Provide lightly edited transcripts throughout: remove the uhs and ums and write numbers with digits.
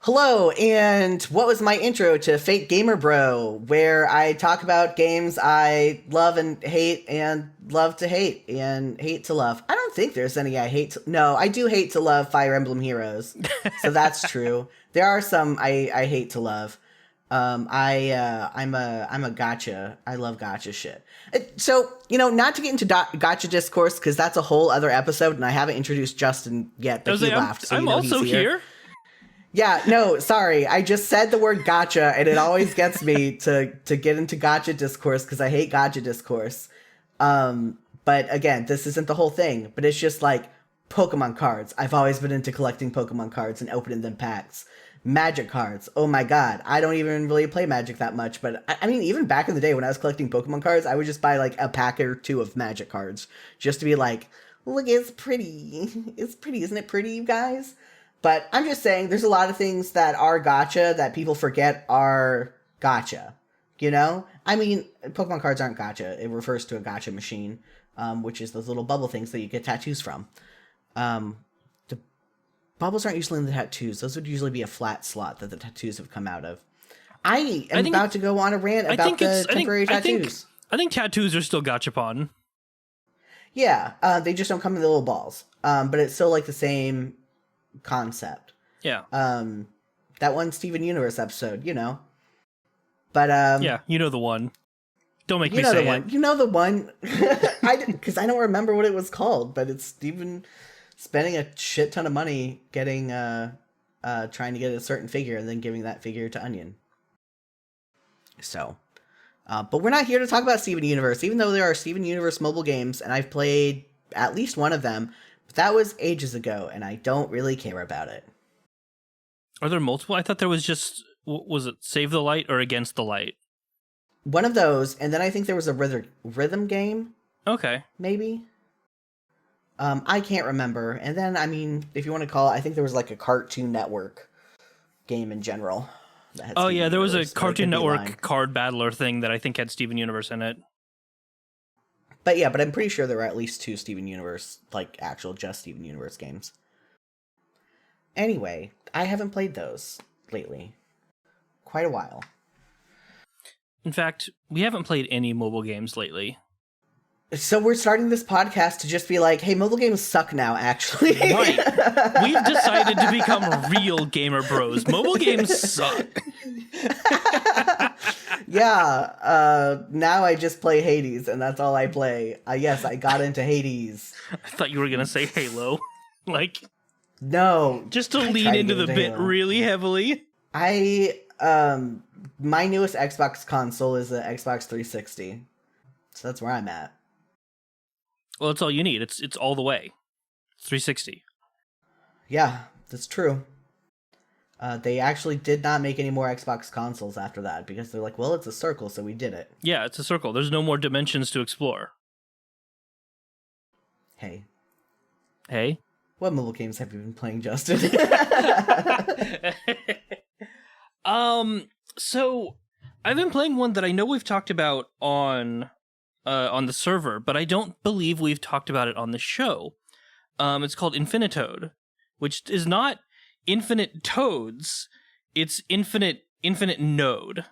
Hello, and what was my intro to Fake Gamer Bro, where I talk about games I love and love to hate and hate to love. I don't think there's any I hate to... No, I do hate to love Fire Emblem Heroes, so that's true. There are some I hate to love. I'm a gotcha. I love gotcha shit. So, not to get into gotcha discourse, because that's a whole other episode, and I haven't introduced Justin yet, but he laughed, so I'm also here. Yeah, no, sorry. I just said the word gotcha, and it always gets me to get into gotcha discourse because I hate gotcha discourse. But again, this isn't the whole thing, but it's just like Pokemon cards. I've always been into collecting Pokemon cards and opening them packs. Magic cards. Oh my god. I don't even really play Magic that much, but I mean, even back in the day when I was collecting Pokemon cards, I would just buy like a pack or two of Magic cards just to be like, look, it's pretty. It's pretty. Isn't it pretty, you guys? But I'm just saying, there's a lot of things that are gotcha that people forget are gotcha. I mean, Pokemon cards aren't gotcha. It refers to a gotcha machine, which is those little bubble things that you get tattoos from. The bubbles aren't usually in the tattoos. Those would usually be a flat slot that the tattoos have come out of. I am about to go on a rant about the temporary tattoos. I think tattoos are still gachapon. Yeah, they just don't come in the little balls. But it's still like the same concept. Yeah. That one Steven Universe episode, But yeah, the one. Don't make me say it. You know the one. Because I don't remember what it was called, but it's Steven spending a shit ton of money getting trying to get a certain figure and then giving that figure to Onion. So, but we're not here to talk about Steven Universe, even though there are Steven Universe mobile games, and I've played at least one of them. But that was ages ago, and I don't really care about it. Are there multiple? I thought there was just, was it Save the Light or Against the Light? One of those, and then I think there was a rhythm game. Okay. Maybe. I can't remember. And then, I mean, if you want to call it, I think there was like a Cartoon Network game in general. Oh yeah, there was a Cartoon Network card battler thing that I think had Steven Universe in it. But yeah, I'm pretty sure there were at least two Steven Universe, like actual just Steven Universe games. Anyway, I haven't played those lately. Quite a while. In fact, we haven't played any mobile games lately. So we're starting this podcast to just be like, hey, mobile games suck now, actually. Right. We've decided to become real gamer bros. Mobile games suck. Yeah, now I just play Hades, and that's all I play. Yes, I got into Hades. I thought you were going to say Halo. No. Just to lean into the bit Halo really heavily. My newest Xbox console is the Xbox 360. So that's where I'm at. Well, that's all you need. It's all the way. 360. Yeah, that's true. They actually did not make any more Xbox consoles after that because they're like, well, it's a circle, so we did it. Yeah, it's a circle. There's no more dimensions to explore. Hey. Hey? What mobile games have you been playing, Justin? So I've been playing one that I know we've talked about on the server, but I don't believe we've talked about it on the show. It's called Infinitoad, which is not infinite toads, it's infinite node.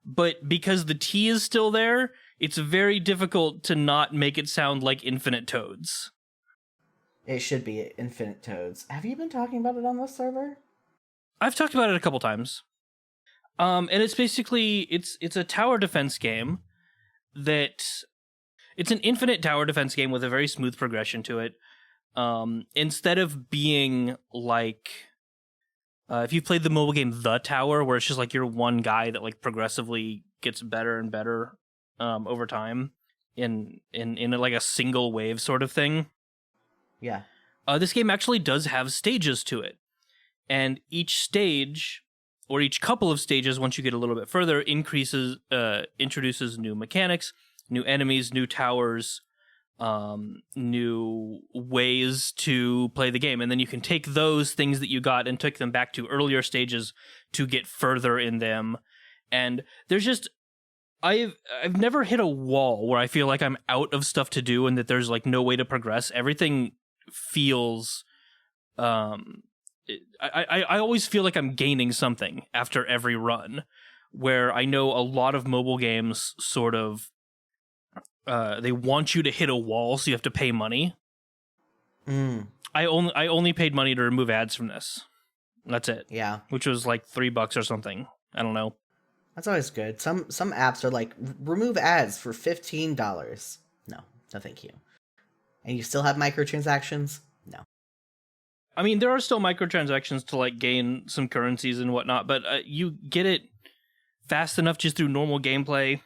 But because the T is still there, it's very difficult to not make it sound like infinite toads. It should be Infinite Toads. Have you been talking about it on the server? I've talked about it a couple times. And it's basically, it's a tower defense game that... It's an infinite tower defense game with a very smooth progression to it. Instead of being like... if you've played the mobile game The Tower, where it's just like you're one guy that like progressively gets better and better over time in like a single wave sort of thing. Yeah. This game actually does have stages to it. And each stage, or each couple of stages, once you get a little bit further, introduces new mechanics, new enemies, new towers, new ways to play the game. And then you can take those things that you got and take them back to earlier stages to get further in them. And there's just... I've never hit a wall where I feel like I'm out of stuff to do and that there's like no way to progress. Everything feels I always feel like I'm gaining something after every run, where I know a lot of mobile games sort of they want you to hit a wall, so you have to pay money. I only paid money to remove ads from this. That's it. Yeah, which was like $3 or something. I don't know. that's always good. Some apps are like, remove ads for $15. No, thank you. And you still have microtransactions? No. I mean, there are still microtransactions to like gain some currencies and whatnot, but you get it fast enough just through normal gameplay.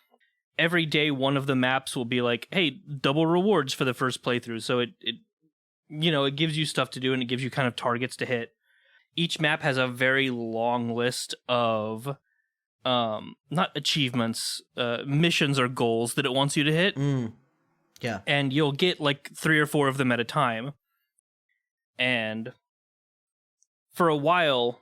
Every day, one of the maps will be like, "Hey, double rewards for the first playthrough." So it it gives you stuff to do, and it gives you kind of targets to hit. Each map has a very long list of not achievements, missions or goals that it wants you to hit. Yeah. And you'll get like 3 or 4 of them at a time. And for a while,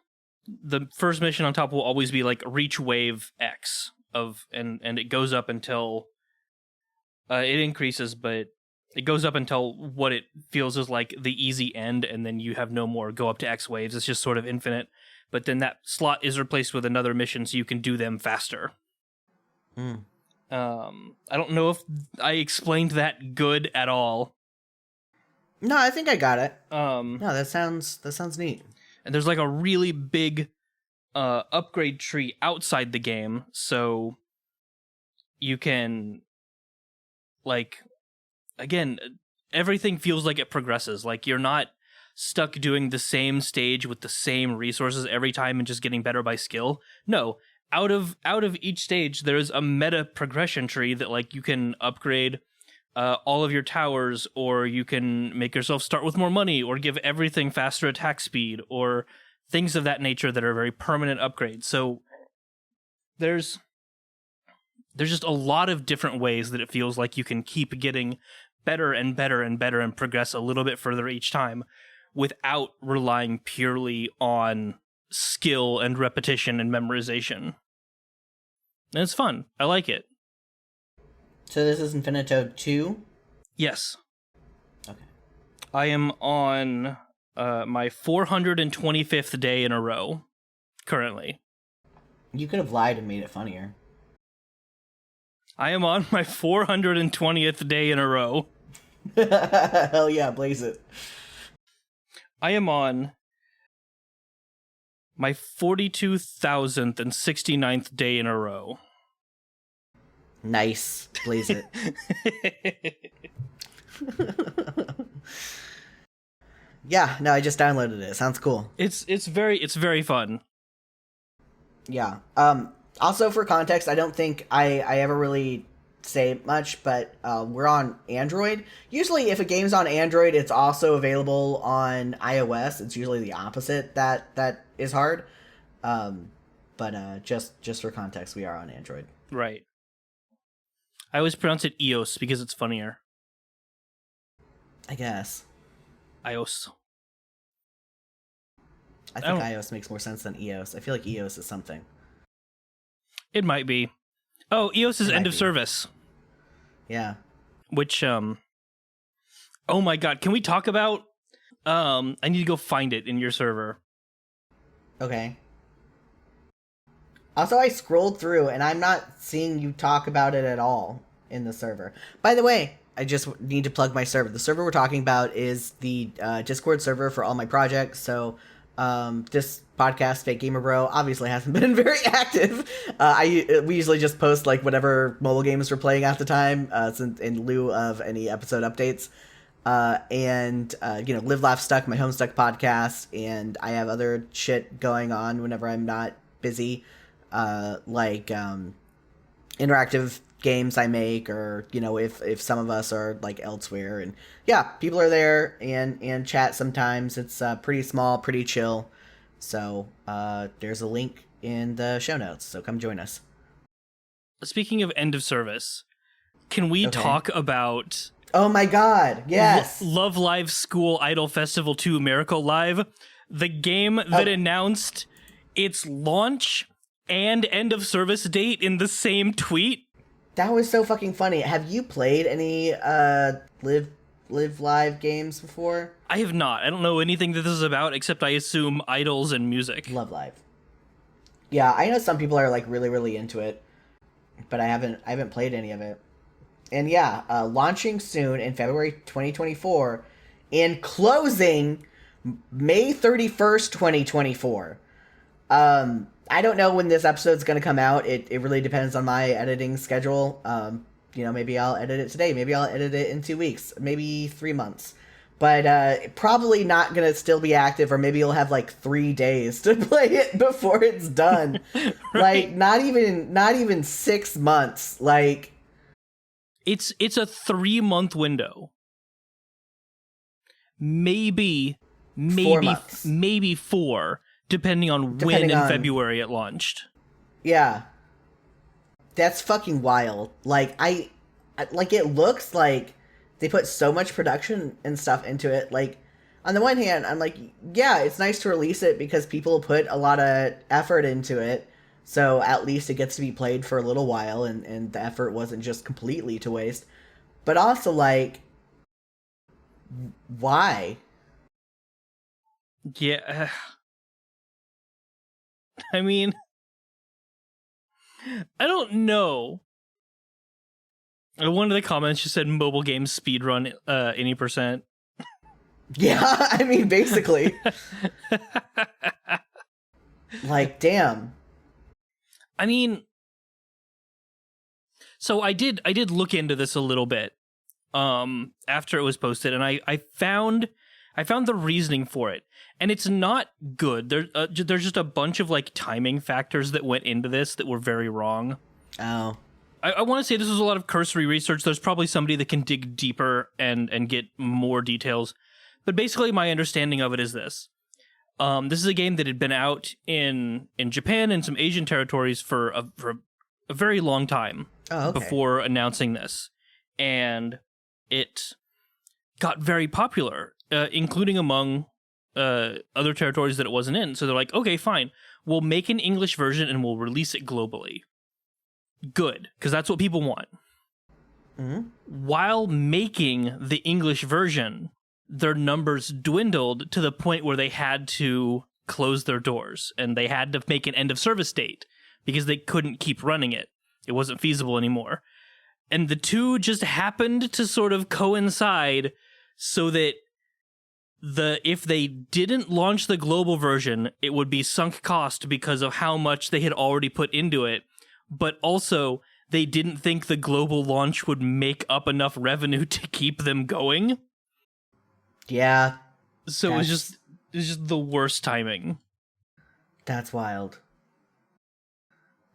the first mission on top will always be like reach wave X and it goes up until it increases, but it goes up until what it feels is like the easy end, and then you have no more go up to X waves. It's just sort of infinite. But then that slot is replaced with another mission, so you can do them faster. I don't know if I explained that good at all. No, I think I got it. No, that sounds neat. And there's like a really big upgrade tree outside the game, so you can like, again, everything feels like it progresses. Like you're not stuck doing the same stage with the same resources every time and just getting better by skill. No, out of each stage there's a meta progression tree that like you can upgrade all of your towers, or you can make yourself start with more money, or give everything faster attack speed, or things of that nature that are very permanent upgrades. So there's just a lot of different ways that it feels like you can keep getting better and better and better and progress a little bit further each time without relying purely on skill and repetition and memorization. And it's fun. I like it. So this is Infinito 2? Yes. Okay. I am on my 425th day in a row currently. You could have lied and made it funnier. I am on my 420th day in a row. Hell yeah, blaze it. I am on my 42,069th day in a row. Nice. Blaze it. Yeah, no, I just downloaded it. Sounds cool. It's very fun. Yeah. Also, for context, I don't think I ever really say much, but we're on Android. Usually, if a game's on Android, it's also available on iOS. It's usually the opposite that is hard. But just for context, we are on Android. Right. I always pronounce it EOS because it's funnier. I guess. iOS. I think iOS makes more sense than EOS. I feel like EOS is something. It might be. Oh, EOS is end of service. Yeah. Which, oh my god, can we talk about, I need to go find it in your server. Okay. Also, I scrolled through, and I'm not seeing you talk about it at all in the server. By the way, I just need to plug my server. The server we're talking about is the Discord server for all my projects, so this podcast, Fake Gamer Bro, obviously hasn't been very active. We usually just post like whatever mobile games we're playing at the time, in lieu of any episode updates. And Live Laugh Stuck, my Homestuck podcast, and I have other shit going on whenever I'm not busy, like interactive games I make, or if some of us are like elsewhere, and yeah, people are there and chat sometimes. It's pretty small, pretty chill. So there's a link in the show notes, so come join us. Speaking of end of service, can we talk about oh my god, yes, Love Live School Idol Festival 2 Miracle Live, the game that announced its launch and end of service date in the same tweet? That was so fucking funny. Have you played any Live Live Live games before? I have not. I don't know anything that this is about, except I assume idols and music. Love Live. Yeah, I know some people are like really, really into it, but I haven't played any of it. And yeah, launching soon in February 2024, and closing May 31st, 2024. I don't know when this episode's going to come out. It really depends on my editing schedule. Maybe I'll edit it today. Maybe I'll edit it in 2 weeks. Maybe 3 months. But probably not going to still be active, or maybe you'll have like 3 days to play it before it's done. Right. Like not even 6 months. Like It's a 3-month window. Maybe 4 months. maybe 4, depending on when in February it launched. Yeah. That's fucking wild. Like it looks like they put so much production and stuff into it. Like, on the one hand, I'm like, yeah, it's nice to release it because people put a lot of effort into it. So at least it gets to be played for a little while, and the effort wasn't just completely to waste. But also, like, why? Yeah. I mean, I don't know. One of the comments just said mobile games speedrun any percent. Yeah, I mean, basically. Like, damn. I mean, so I did look into this a little bit after it was posted, and I found the reasoning for it, and it's not good. There's just a bunch of like timing factors that went into this that were very wrong. Oh. I want to say this was a lot of cursory research. There's probably somebody that can dig deeper and get more details. But basically, my understanding of it is this. This is a game that had been out in Japan and some Asian territories for a very long time before announcing this. And it got very popular, including among other territories that it wasn't in. So they're like, okay, fine. We'll make an English version and we'll release it globally. Good, because that's what people want. Mm-hmm. While making the English version, their numbers dwindled to the point where they had to close their doors, and they had to make an end of service date because they couldn't keep running it. It wasn't feasible anymore. And the two just happened to sort of coincide so that if they didn't launch the global version, it would be sunk cost because of how much they had already put into it. But also, they didn't think the global launch would make up enough revenue to keep them going. Yeah. So it was just the worst timing. That's wild.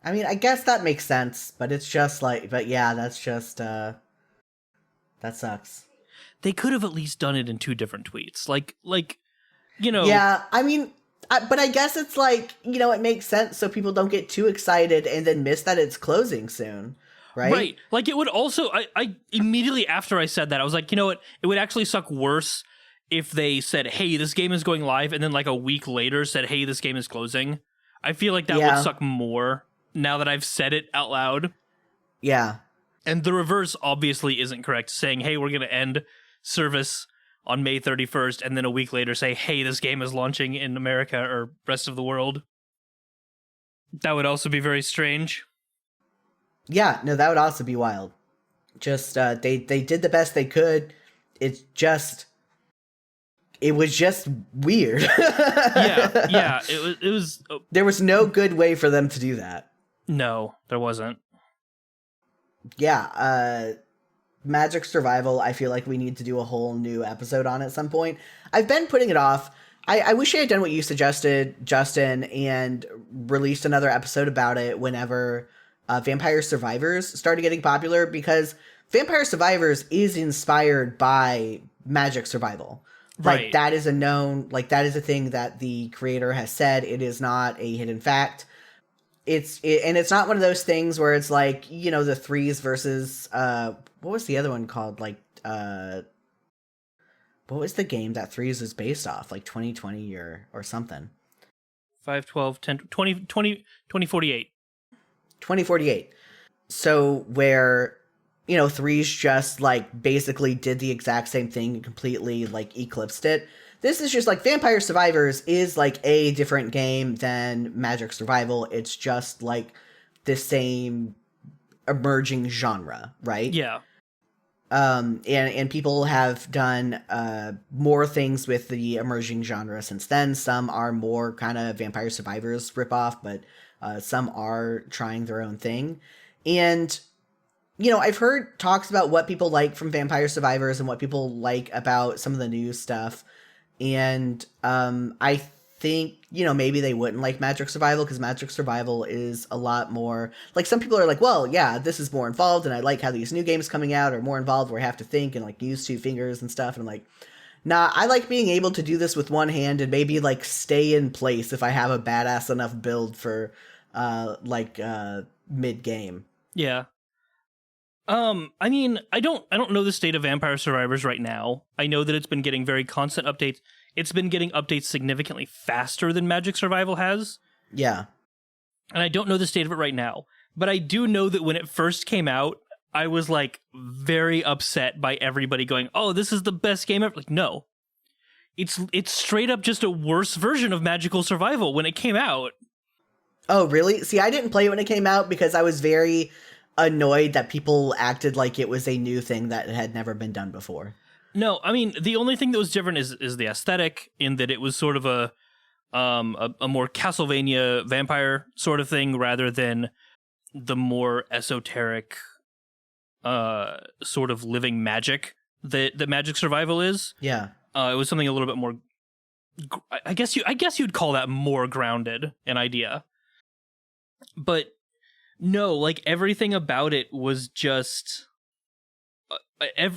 I mean, I guess that makes sense, but it's just like, but yeah, that's just, that sucks. They could have at least done it in 2 different tweets. Like, you know. Yeah, I mean, but I guess it's like, it makes sense so people don't get too excited and then miss that it's closing soon, right? Right. Like, it would also, I immediately after I said that, I was like, you know what? It would actually suck worse if they said, hey, this game is going live, and then like a week later said, hey, this game is closing. I feel like that would suck more now that I've said it out loud. Yeah. And the reverse obviously isn't correct, saying, hey, we're going to end service on May 31st, and then a week later say, hey, this game is launching in America or rest of the world. That would also be very strange. Yeah, no, that would also be wild. Just, they did the best they could. It was just weird. Yeah, it was... There was no good way for them to do that. No, there wasn't. Yeah, Magic Survival, I feel like we need to do a whole new episode on at some point. I've been putting it off. I wish I had done what you suggested, Justin, and released another episode about it whenever Vampire Survivors started getting popular, because Vampire Survivors is inspired by Magic Survival. Right. Like, that is a thing that the creator has said. It is not a hidden fact. And it's not one of those things where it's like, the threes versus, what was the other one called? Like, what was the game that threes was based off? Like 2020 or something. 5, 12, 10, 20, 20, 2048. 2048. So where you know, three's just like basically did the exact same thing and completely like eclipsed it. This is just like Vampire Survivors is like a different game than Magic Survival. It's just like the same emerging genre, right? Yeah. And people have done more things with the emerging genre since then. Some are more kind of Vampire Survivors ripoff, but some are trying their own thing. And you know, I've heard talks about what people like from Vampire Survivors and what people like about some of the new stuff. And I think, you know, maybe they wouldn't like Magic Survival because Magic Survival is a lot more like some people are like, well, yeah, this is more involved. And I like how these new games coming out are more involved where I have to think and like use two fingers and stuff. And I'm like, nah, I like being able to do this with one hand and maybe like stay in place if I have a badass enough build for mid game. Yeah. I mean, I don't know the state of Vampire Survivors right now. I know that it's been getting very constant updates. It's been getting updates significantly faster than Magic Survival has. Yeah. And I don't know the state of it right now. But I do know that when it first came out, I was like very upset by everybody going, "Oh, this is the best game ever." Like, no. It's straight up just a worse version of Magical Survival when it came out. Oh, really? See, I didn't play it when it came out because I was very annoyed that people acted like it was a new thing that had never been done before. No, I mean, the only thing that was different is the aesthetic, in that it was sort of a more Castlevania vampire sort of thing rather than the more esoteric sort of living magic that Magic Survival is. Yeah. It was something a little bit more, I guess you'd call that more grounded an idea. But no, like everything about it was just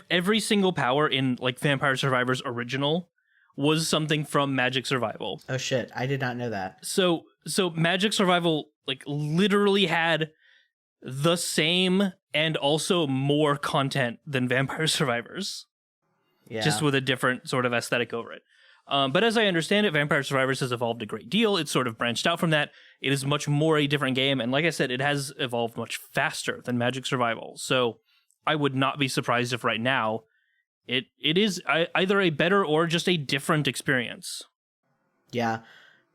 every single power in like Vampire Survivors original was something from Magic Survival. Oh shit, I did not know that. So Magic Survival like literally had the same and also more content than Vampire Survivors. Yeah. Just with a different sort of aesthetic over it. But as I understand it, Vampire Survivors has evolved a great deal. It's sort of branched out from that. It is much more a different game. And like I said, it has evolved much faster than Magic Survival. So I would not be surprised if right now it is either a better or just a different experience. Yeah.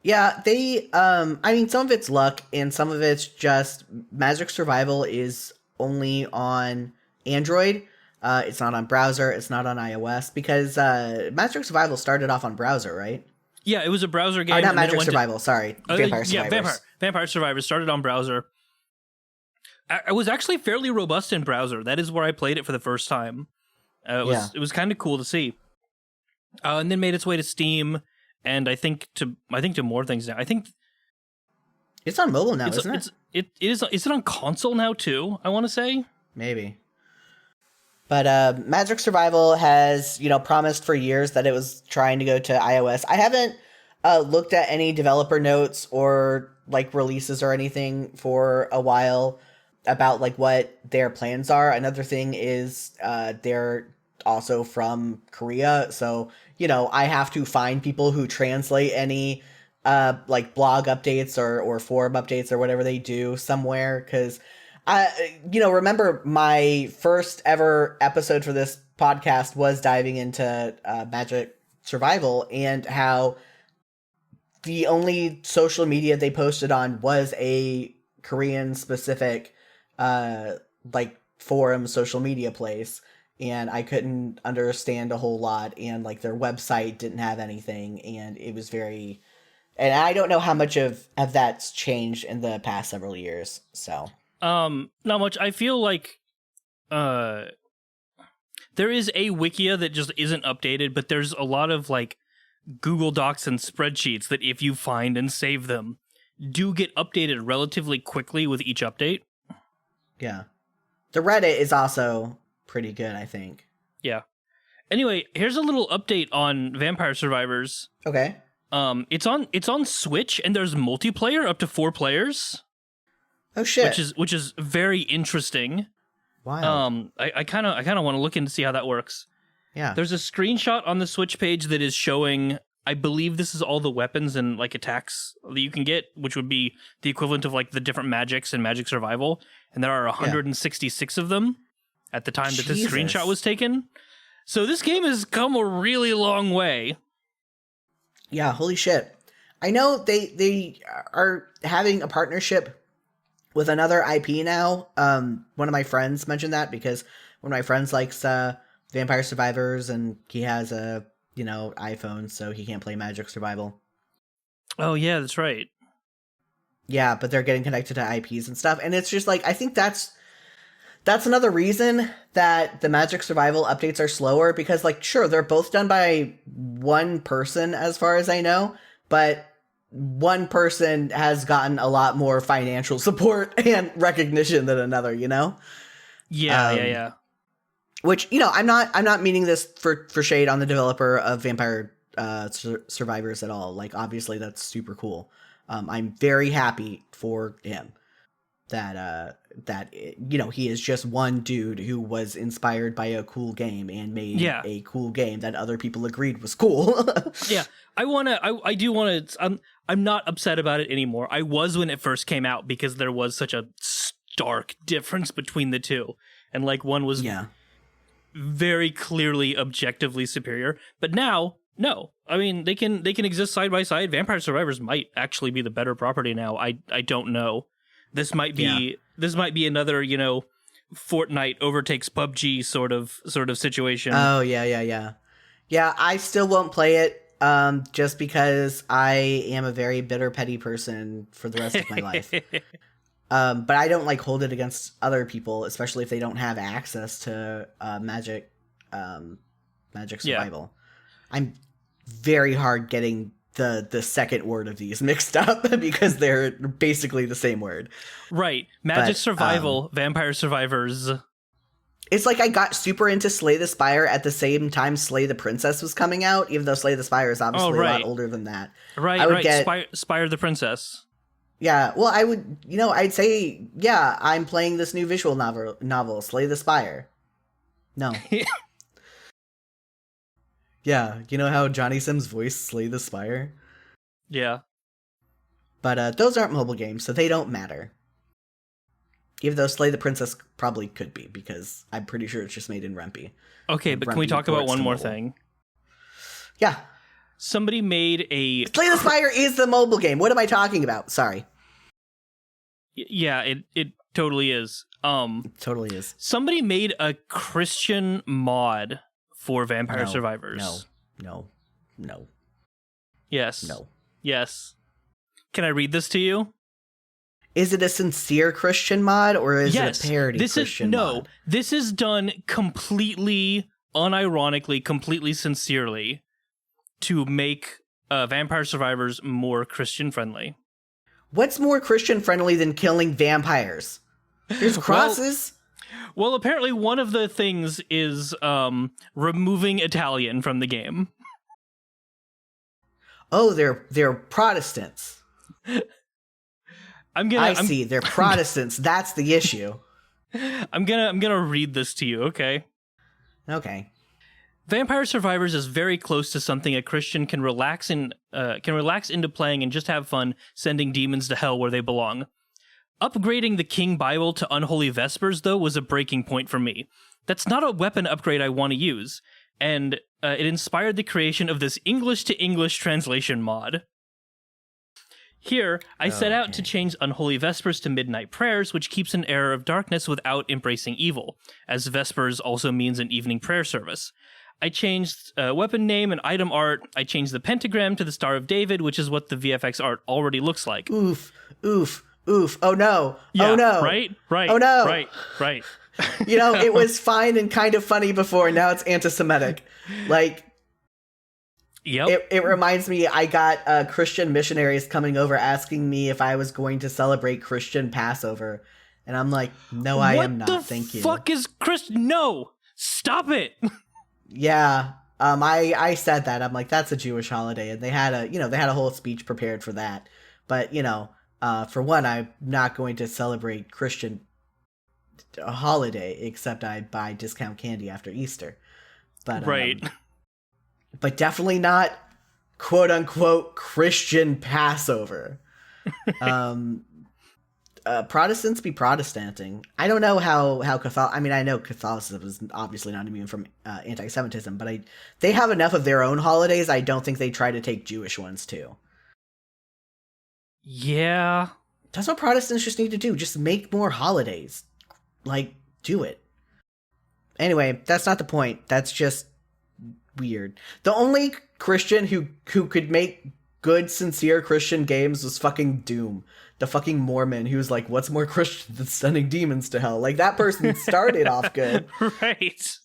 Yeah, they, I mean, some of it's luck and some of it's just Magic Survival is only on Android. It's not on browser. It's not on iOS because Magic Survival started off on browser, right? Yeah, it was a browser game. Not Magic Survival. Sorry, Vampire Survivors. Yeah, Vampire Survivors started on browser. It was actually fairly robust in browser. That is where I played it for the first time. It was kind of cool to see. And then made its way to Steam, and I think to more things now. I think it's on mobile now, isn't it? Is it on console now too? I want to say maybe. But Magic Survival has, you know, promised for years that it was trying to go to iOS. I haven't looked at any developer notes or like releases or anything for a while about like what their plans are. Another thing is they're also from Korea, so you know I have to find people who translate any like blog updates or forum updates or whatever they do somewhere because. Remember my first ever episode for this podcast was diving into Magic Survival and how the only social media they posted on was a Korean specific like forum social media place, and I couldn't understand a whole lot, and like their website didn't have anything, and it was very, and I don't know how much of that's changed in the past several years, so. Not much. I feel like there is a wikia that just isn't updated, but there's a lot of like Google Docs and spreadsheets that if you find and save them do get updated relatively quickly with each update. Yeah. The Reddit is also pretty good, I think. Yeah. Anyway, here's a little update on Vampire Survivors. Okay. It's on Switch and there's multiplayer up to 4 players. Oh shit! Which is very interesting. Wow. I kind of want to look in to see how that works. Yeah. There's a screenshot on the Switch page that is showing. I believe this is all the weapons and like attacks that you can get, which would be the equivalent of like the different magics in Magic Survival, and there are 166 of them. at the time that this Jesus. screenshot was taken. So this game has come a really long way. Yeah, holy shit. I know they are having a partnership with another IP now. One of my friends mentioned that because one of my friends likes Vampire Survivors, and he has a iPhone, so he can't play Magic Survival. Oh yeah, that's right. Yeah, but they're getting connected to IPs and stuff, and it's just like I think that's another reason that the Magic Survival updates are slower, because like sure, they're both done by one person as far as I know, but one person has gotten a lot more financial support and recognition than another, Yeah, yeah. Which, I'm not meaning this for shade on the developer of Vampire Survivors at all. Like, obviously, that's super cool. I'm very happy for him that he is just one dude who was inspired by a cool game and made a cool game that other people agreed was cool. Yeah, I do want to. I'm not upset about it anymore. I was when it first came out because there was such a stark difference between the two, and like one was very clearly objectively superior. But now, no. I mean, they can exist side by side. Vampire Survivors might actually be the better property now. I don't know. This might be another, Fortnite overtakes PUBG sort of situation. Oh, yeah. Yeah, I still won't play it just because I am a very bitter, petty person for the rest of my life. But I don't hold it against other people, especially if they don't have access to Magic Survival. Yeah. I'm very hard getting the second word of these mixed up because they're basically the same word. Right. Magic Survival, Vampire Survivors. It's like I got super into Slay the Spire at the same time Slay the Princess was coming out, even though Slay the Spire is obviously a lot older than that. Right. Spire the Princess. Yeah, well, I would, I'd say, yeah, I'm playing this new visual novel, Slay the Spire. No. Yeah, you know how Johnny Sims voiced Slay the Spire? Yeah. But those aren't mobile games, so they don't matter. Even though Slay the Princess probably could be, because I'm pretty sure it's just made in Rempe. Okay, but can we talk about one more thing? Yeah. Somebody made a... Slay the Spire is the mobile game. What am I talking about? Sorry. Yeah, it totally is. It totally is. Somebody made a Christian mod for Vampire Survivors. No. Yes. No. Yes. Can I read this to you? Is it a sincere Christian mod, or is it a parody Christian mod? No, this is done completely unironically, completely sincerely to make Vampire Survivors more Christian-friendly. What's more Christian-friendly than killing vampires? There's crosses. Well, apparently one of the things is removing Italian from the game. Oh, they're Protestants. I see. They're Protestants. That's the issue. I'm gonna read this to you, okay? Okay. Vampire Survivors is very close to something a Christian can relax into playing and just have fun sending demons to hell where they belong. Upgrading the King Bible to Unholy Vespers, though, was a breaking point for me. That's not a weapon upgrade I want to use, and it inspired the creation of this English-to-English translation mod. Here, I set out to change Unholy Vespers to Midnight Prayers, which keeps an air of darkness without embracing evil, as Vespers also means an evening prayer service. I changed weapon name and item art. I changed the pentagram to the Star of David, which is what the VFX art already looks like. Oof. Oh no. Yeah, oh no. Right. Oh no. Right. It was fine and kind of funny before. Now it's anti-Semitic. Yep. It reminds me, I got Christian missionaries coming over asking me if I was going to celebrate Christian Passover. And I'm like, no, I am not. Thank you. What the fuck is Christian? No! Stop it! Yeah. I said that. I'm like, that's a Jewish holiday. And they had a whole speech prepared for that. But, for one, I'm not going to celebrate Christian holiday, except I buy discount candy after Easter. But, right. But definitely not quote unquote Christian Passover. Protestants be Protestanting. I don't know how Catholic. I mean, I know Catholicism is obviously not immune from anti-Semitism, but they have enough of their own holidays. I don't think they try to take Jewish ones too. Yeah, That's what Protestants just need to do. Just make more holidays. Like, do it. Anyway, that's not the point. That's just weird. The only Christian who could make good, sincere Christian games was fucking Doom. The fucking Mormon who's like, what's more Christian than sending demons to hell? Like, that person started off good. Right.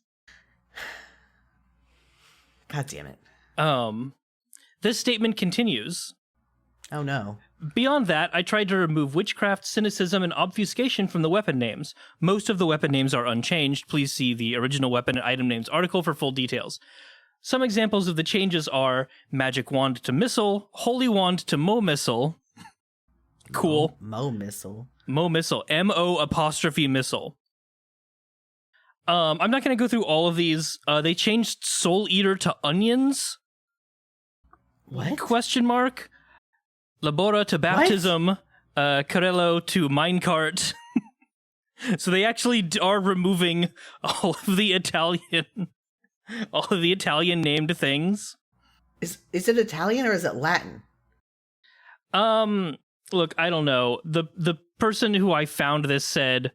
God damn it. This statement continues. Oh no. Beyond that, I tried to remove witchcraft, cynicism, and obfuscation from the weapon names. Most of the weapon names are unchanged. Please see the original weapon and item names article for full details. Some examples of the changes are magic wand to missile, holy wand to mo missile. Cool. Mo missile. Mo missile. M-O' missile. I'm not going to go through all of these. They changed Soul Eater to onions. What? Question mark. Labora to baptism. Carello to minecart. So they actually are removing all of the Italian named things. Is it Italian or is it Latin? Look, I don't know. The person who I found this said,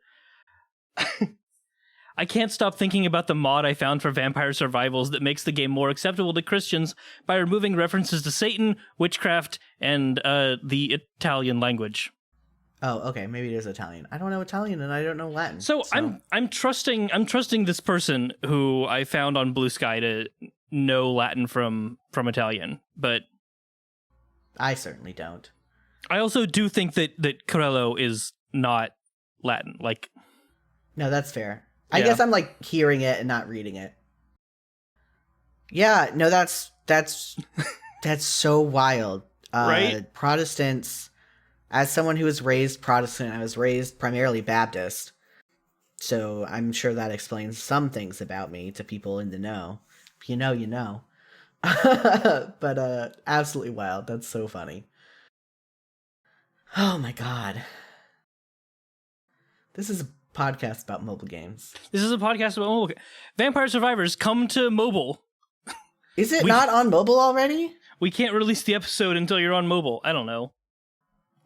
I can't stop thinking about the mod I found for Vampire Survivals that makes the game more acceptable to Christians by removing references to Satan, witchcraft, and the Italian language. Oh, okay. Maybe it is Italian. I don't know Italian and I don't know Latin. So I'm trusting this person who I found on Blue Sky to know Latin from Italian, but I certainly don't. I also do think that Corello is not Latin. Like, no, that's fair. I guess I'm like hearing it and not reading it. Yeah, no, that's so wild. Right? Protestants, as someone who was raised Protestant, I was raised primarily Baptist. So I'm sure that explains some things about me to people in the know. If you know, you know. But absolutely wild. That's so funny. Oh my god. This is a podcast about mobile games. This is a podcast about mobile. Vampire Survivors, come to mobile. Is it not on mobile already? We can't release the episode until you're on mobile. I don't know.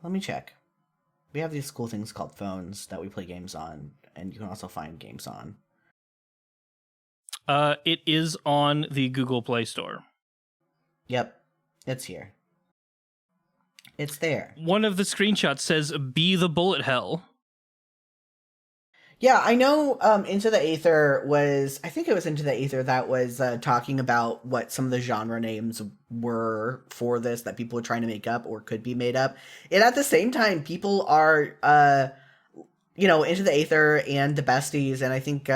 Let me check. We have these cool things called phones that we play games on, and you can also find games on. It is on the Google Play Store. Yep, it's here. It's there. One of the screenshots says, "Be the bullet hell." Yeah, I know Into the Aether was... I think it was Into the Aether that was talking about what some of the genre names were for this that people were trying to make up or could be made up. And at the same time, people are, Into the Aether and the Besties, and I think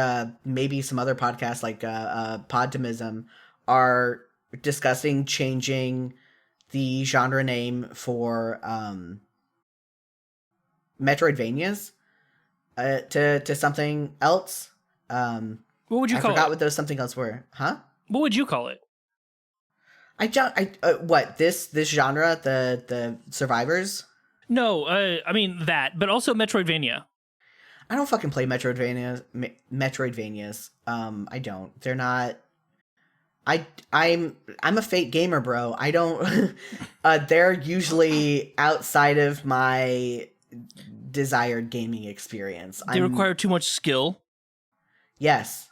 maybe some other podcasts like Podtimism are discussing changing the genre name for Metroidvanias. To something else. What would you call it? I forgot what those something else were. Huh? What would you call it? What this genre, the Survivors? No, I mean that, but also Metroidvania. I don't fucking play Metroidvanias. I don't. They're not. I'm a fake gamer, bro. I don't. They're usually outside of my desired gaming experience. They require too much skill. Yes.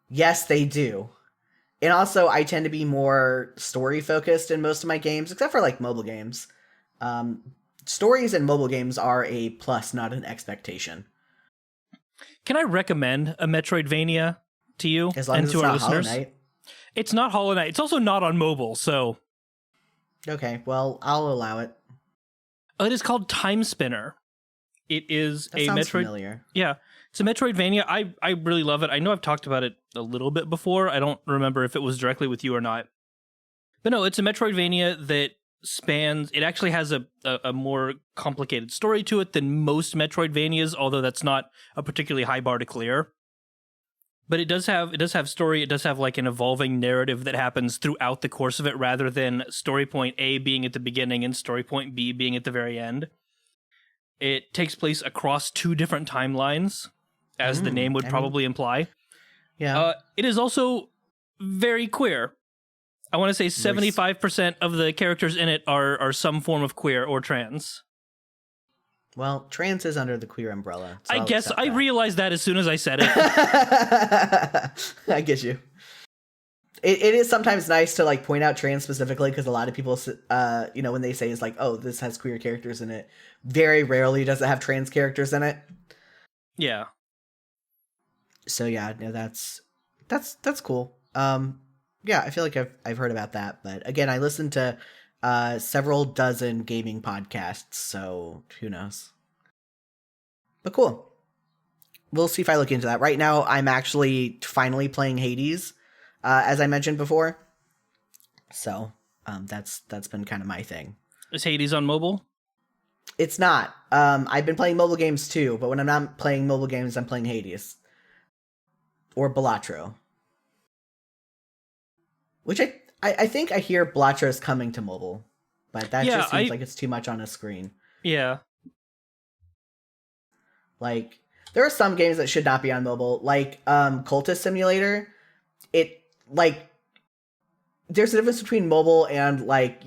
Yes, they do. And also, I tend to be more story focused in most of my games, except for like mobile games. Stories in mobile games are a plus, not an expectation. Can I recommend a Metroidvania to you as long and as to it's our not Hollow listeners? Knight. It's not Hollow Knight. It's also not on mobile, so okay. Well, I'll allow it. It is called Time Spinner. It is that a sounds familiar. Yeah, it's a Metroidvania. I really love it. I know I've talked about it a little bit before. I don't remember if it was directly with you or not. But no, it's a Metroidvania that spans... It actually has a more complicated story to it than most Metroidvanias, although that's not a particularly high bar to clear. But it does have story. It does have like an evolving narrative that happens throughout the course of it, rather than story point A being at the beginning and story point B being at the very end. It takes place across 2 different timelines, as the name would probably imply. Yeah. It is also very queer. I want to say 75% of the characters in it are some form of queer or trans. Well, trans is under the queer umbrella. So I guess I realized that as soon as I said it. I get you. It is sometimes nice to like point out trans specifically, because a lot of people, when they say it's like, oh, this has queer characters in it, very rarely does it have trans characters in it. Yeah. So yeah, no, that's cool. Yeah, I feel like I've heard about that, but again, I listen to several dozen gaming podcasts, so who knows. But cool. We'll see if I look into that. Right now, I'm actually finally playing Hades, as I mentioned before. So that's been kind of my thing. Is Hades on mobile? It's not. I've been playing mobile games too, but when I'm not playing mobile games, I'm playing Hades. Or Balatro. Which I think I hear Balatro is coming to mobile. But that just seems like it's too much on a screen. Yeah. Like, there are some games that should not be on mobile. Like, Cultist Simulator. It, like, there's a difference between mobile and, like,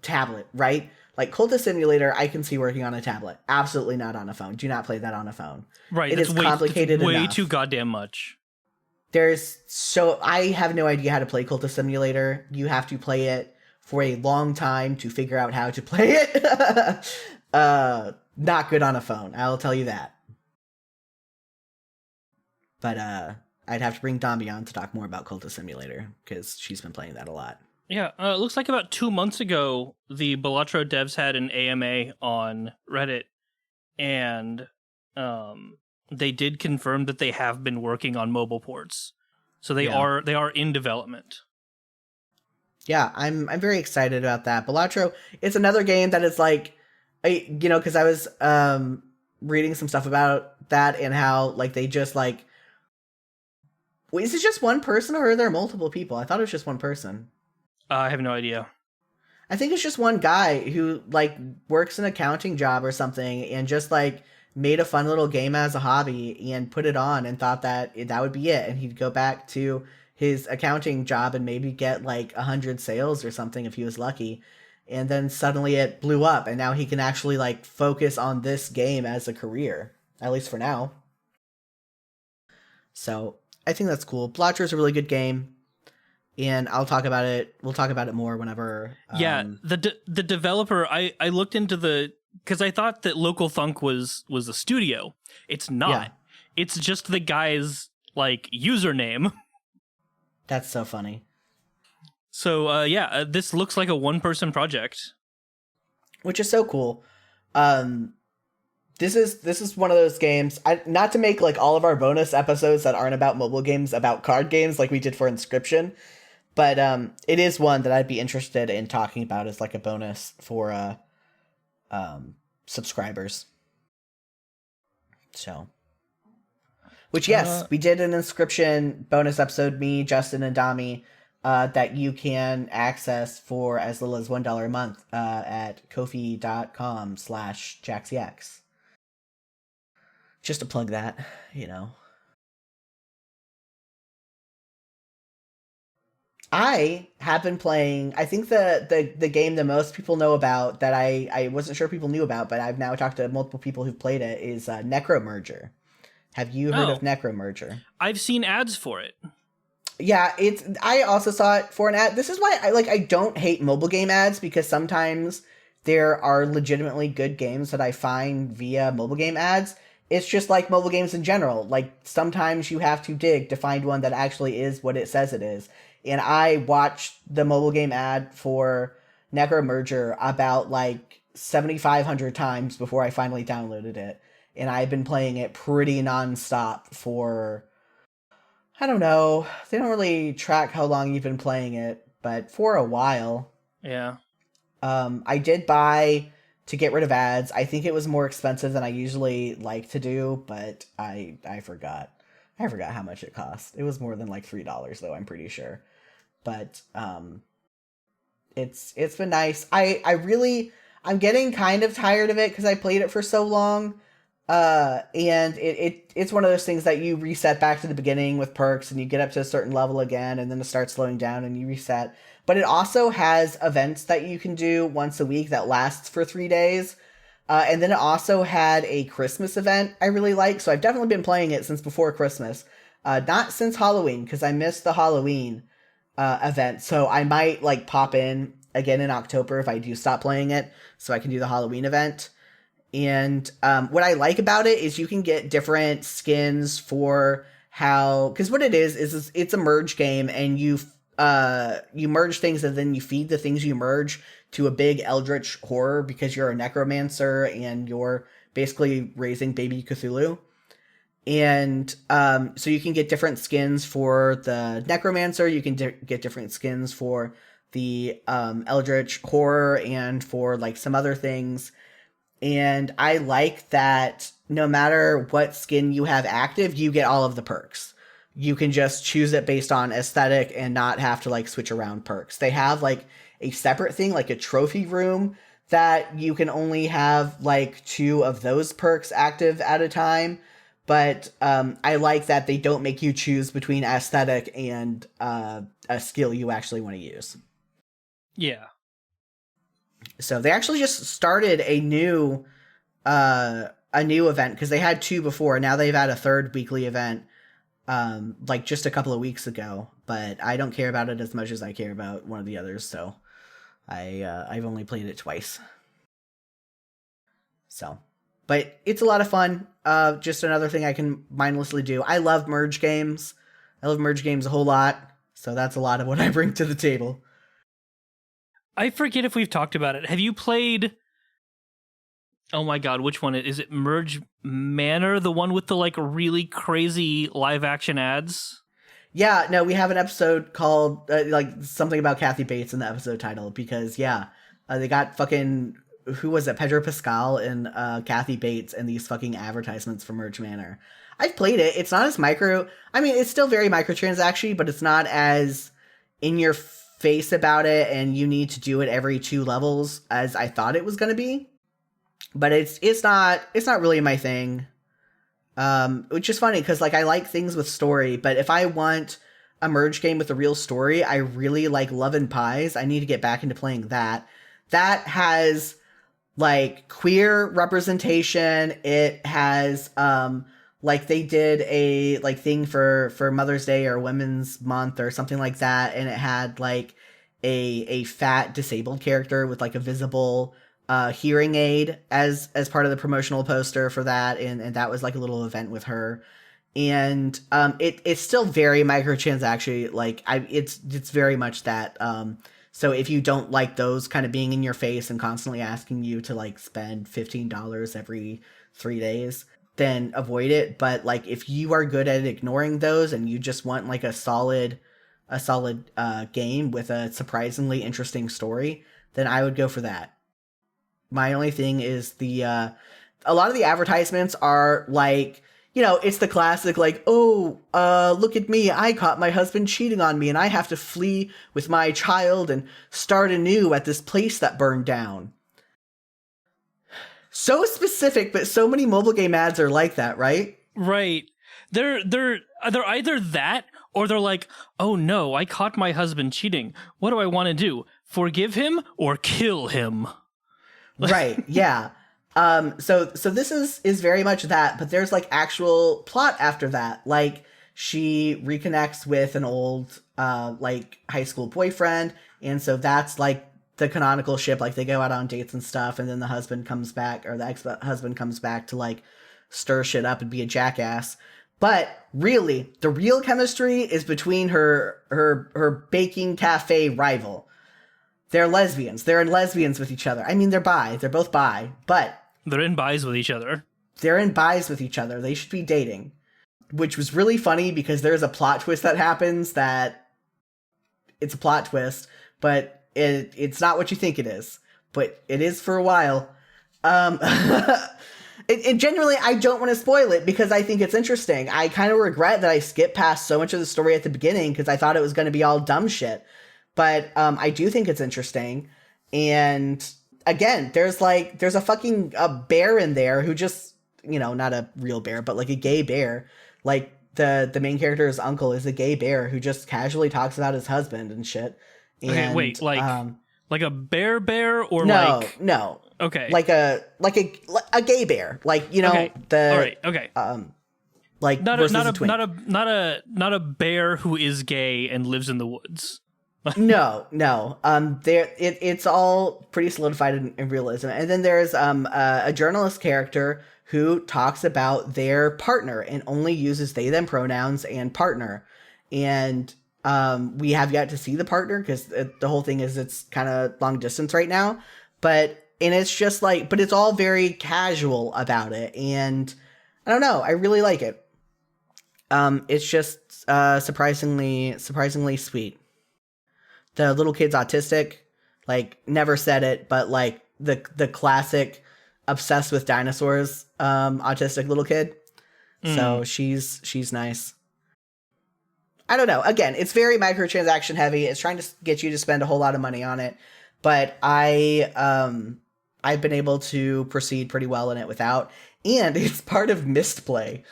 tablet, right? Like, Cultist Simulator, I can see working on a tablet. Absolutely not on a phone. Do not play that on a phone. Right. It is complicated enough. Way too goddamn much. I have no idea how to play Cultist Simulator. You have to play it for a long time to figure out how to play it. Not good on a phone, I'll tell you that. But I'd have to bring Dami on to talk more about Cultist Simulator, because she's been playing that a lot. Yeah, it looks like about 2 months ago, the Balatro devs had an AMA on Reddit, and they did confirm that they have been working on mobile ports. So they are in development. Yeah, I'm very excited about that. Balatro, it's another game that is like, because I was reading some stuff about that and how like they just like, wait, is it just one person or are there multiple people? I thought it was just one person. I have no idea. I think it's just one guy who like works an accounting job or something and just like made a fun little game as a hobby and put it on and thought that would be it. And he'd go back to his accounting job and maybe get like 100 sales or something if he was lucky. And then suddenly it blew up and now he can actually like focus on this game as a career, at least for now. So I think that's cool. Balatro is a really good game. And I'll talk about it. We'll talk about it more whenever. The developer, I looked into because I thought that Local Thunk was a studio. It's not. Yeah. It's just the guy's like username. That's so funny. So this looks like a one-person project, which is so cool. This is one of those games. Not to make like all of our bonus episodes that aren't about mobile games about card games like we did for Inscription. But it is one that I'd be interested in talking about as like a bonus for subscribers. So, which yes, we did an Inscription bonus episode, me, Justin, and Dami, that you can access for as little as $1 a month at kofi.com/JaxyX. Just to plug that, I have been playing, I think the game that most people know about that I wasn't sure people knew about, but I've now talked to multiple people who've played it, is Necromerger. Have you heard of Necromerger? I've seen ads for it. Yeah, I also saw it for an ad. This is why I don't hate mobile game ads, because sometimes there are legitimately good games that I find via mobile game ads. It's just like mobile games in general. Like, sometimes you have to dig to find one that actually is what it says it is. And I watched the mobile game ad for Necromerger about like 7,500 times before I finally downloaded it. And I've been playing it pretty nonstop for, I don't know, they don't really track how long you've been playing it, but for a while. Yeah. I did buy to get rid of ads. I think it was more expensive than I usually like to do, but I forgot. I forgot how much it cost. It was more than like $3 though, I'm pretty sure. But it's been nice. I'm getting kind of tired of it because I played it for so long. And it's one of those things that you reset back to the beginning with perks and you get up to a certain level again and then it starts slowing down and you reset. But it also has events that you can do once a week that lasts for 3 days. And then it also had a Christmas event I really like. So I've definitely been playing it since before Christmas. Not since Halloween, because I missed the Halloween event. So I might like pop in again in October if I do stop playing it so I can do the Halloween event. And what I like about it is you can get different skins for how, because what it is it's a merge game and you merge things and then you feed the things you merge to a big eldritch horror because you're a necromancer and you're basically raising baby Cthulhu. And so you can get different skins for the necromancer, you can get different skins for the eldritch horror and for like some other things. And I like that no matter what skin you have active, you get all of the perks. You can just choose it based on aesthetic and not have to like switch around perks. They have like a separate thing, like a trophy room, that you can only have like 2 of those perks active at a time. But I like that they don't make you choose between aesthetic and a skill you actually want to use. Yeah. So they actually just started a new event because they had 2 before. Now they've had a 3rd weekly event, like just a couple of weeks ago. But I don't care about it as much as I care about one of the others. So I've only played it twice. So, but it's a lot of fun. Just another thing I can mindlessly do. I love merge games. I love merge games a whole lot. So that's a lot of what I bring to the table. I forget if we've talked about it. Have you played... Oh my god, which one? Is it Merge Manor? The one with the like really crazy live action ads? Yeah, no, we have an episode called like something about Kathy Bates in the episode title because they got fucking, who was it? Pedro Pascal and Kathy Bates and these fucking advertisements for Merge Manor. I've played it. It's not as micro. I mean, it's still very microtransaction, but it's not as in your face about it and you need to do it every 2 levels as I thought it was going to be. But it's not really my thing. Which is funny because like I like things with story, but if I want a merge game with a real story, I really like Love and Pies. I need to get back into playing that. That has like queer representation. It has like they did a like thing for Mother's Day or Women's Month or something like that, and it had like a fat disabled character with like a visible hearing aid as part of the promotional poster for that, and that was like a little event with her. And it's still very microtransaction, like it's very much that. So if you don't like those kind of being in your face and constantly asking you to like spend $15 every 3 days, then avoid it. But like if you are good at ignoring those and you just want like a solid game with a surprisingly interesting story, then I would go for that. My only thing is a lot of the advertisements are like, you know, it's the classic like, oh, look at me, I caught my husband cheating on me and I have to flee with my child and start anew at this place that burned down. So specific, but so many mobile game ads are like that, right? Right. They're either that or they're like, oh no, I caught my husband cheating. What do I want to do? Forgive him or kill him? Right, yeah. So this is very much that, but there's like actual plot after that. Like she reconnects with an old like high school boyfriend, and so that's like the canonical ship. Like they go out on dates and stuff, and then the husband comes back, or the ex-husband comes back to like stir shit up and be a jackass. But really, the real chemistry is between her baking cafe rival. They're lesbians. They're in lesbians with each other. I mean, they're bi. They're both bi, but... They're in bis with each other. They're in bis with each other. They should be dating. Which was really funny because there's a plot twist that happens that... It's a plot twist, but it's not what you think it is. But it is for a while. And genuinely, I don't want to spoil it because I think it's interesting. I kind of regret that I skipped past so much of the story at the beginning because I thought it was going to be all dumb shit. But I do think it's interesting. And again, there's a fucking bear in there who just, not a real bear, but like a gay bear. Like the main character's uncle is a gay bear who just casually talks about his husband and shit. And, okay, wait, like a bear or no. Okay. Like a gay bear. Like, okay. the all right, okay. Like not versus a a twink. not a bear who is gay and lives in the woods. No. It's all pretty solidified in realism. And then there's a journalist character who talks about their partner and only uses they them pronouns and partner. And we have yet to see the partner because the whole thing is it's kind of long distance right now. But it's just but it's all very casual about it. And I don't know, I really like it. It's just surprisingly sweet. The little kid's autistic, never said it, but the classic obsessed with dinosaurs autistic little kid. So she's nice. I don't know. Again, it's very microtransaction heavy. It's trying to get you to spend a whole lot of money on it, but I've been able to proceed pretty well in it without, and it's part of Mistplay,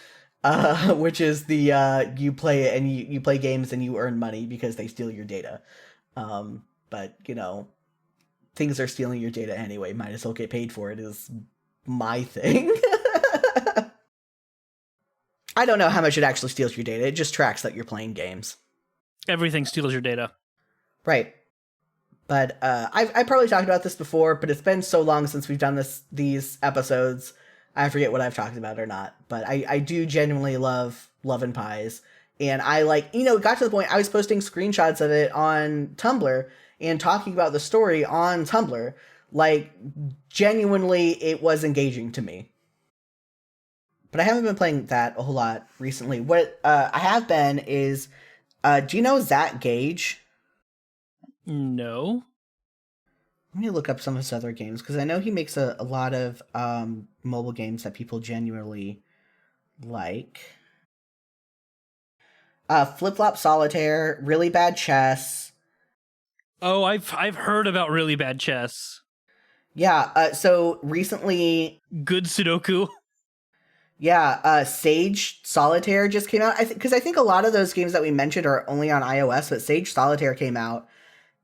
which is the you play it and you play games and you earn money because they steal your data. But things are stealing your data anyway. Might as well get paid for it is my thing. I don't know how much it actually steals your data. It just tracks that you're playing games. Everything steals your data. Right. But I probably talked about this before, but it's been so long since we've done these episodes. I forget what I've talked about or not. But I do genuinely love Love and Pies. And I it got to the point I was posting screenshots of it on Tumblr and talking about the story on Tumblr. Genuinely, it was engaging to me. But I haven't been playing that a whole lot recently. What I have been is, do you know Zach Gage? No. Let me look up some of his other games, because I know he makes a lot of mobile games that people genuinely like. Flip Flop Solitaire, Really Bad Chess. Oh, I've heard about Really Bad Chess. Yeah, so recently... Good Sudoku. Yeah, Sage Solitaire just came out. Because I think a lot of those games that we mentioned are only on iOS, but Sage Solitaire came out.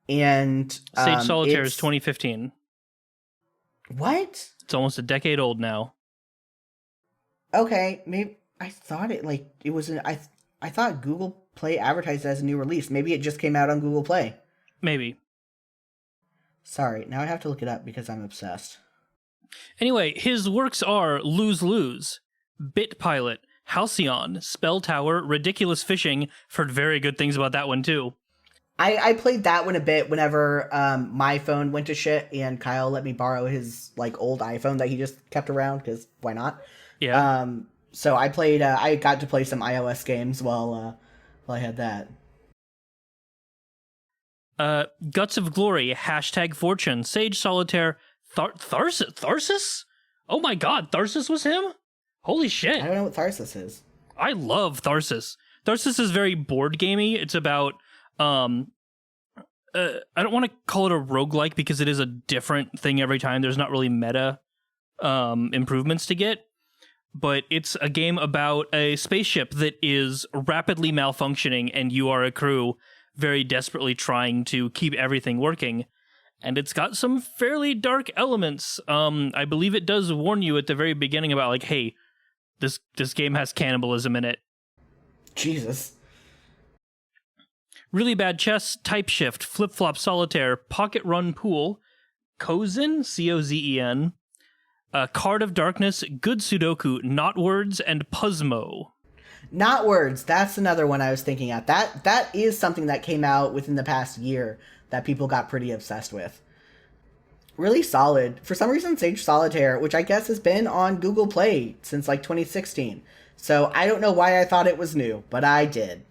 And Sage Solitaire is 2015. What? It's almost a decade old now. Okay, maybe I thought it was I thought Google Play advertised it as a new release. Maybe it just came out on Google Play. Maybe. Sorry, now I have to look it up because I'm obsessed. Anyway, his works are Lose Lose, Bit Pilot, Halcyon, Spell Tower, Ridiculous Fishing. I've heard very good things about that one too. I played that one a bit whenever my phone went to shit and Kyle let me borrow his old iPhone that he just kept around because why not? Yeah. So I played. I got to play some iOS games while I had that. Guts of Glory, #Fortune, Sage Solitaire, Tharsis? Oh my god, Tharsis was him? Holy shit. I don't know what Tharsis is. I love Tharsis. Tharsis is very board gamey. It's about, I don't want to call it a roguelike because it is a different thing every time. There's not really meta improvements to get. But it's a game about a spaceship that is rapidly malfunctioning and you are a crew very desperately trying to keep everything working. And it's got some fairly dark elements. I believe it does warn you at the very beginning about hey, this game has cannibalism in it. Jesus. Really Bad Chess, Type Shift, Flip Flop Solitaire, Pocket Run Pool, Cozen, Cozen, Card of Darkness, Good Sudoku, Not Words, and Puzzmo. Not Words, that's another one I was thinking at. That is something that came out within the past year that people got pretty obsessed with. Really solid. For some reason, Sage Solitaire, which I guess has been on Google Play since 2016. So I don't know why I thought it was new, but I did.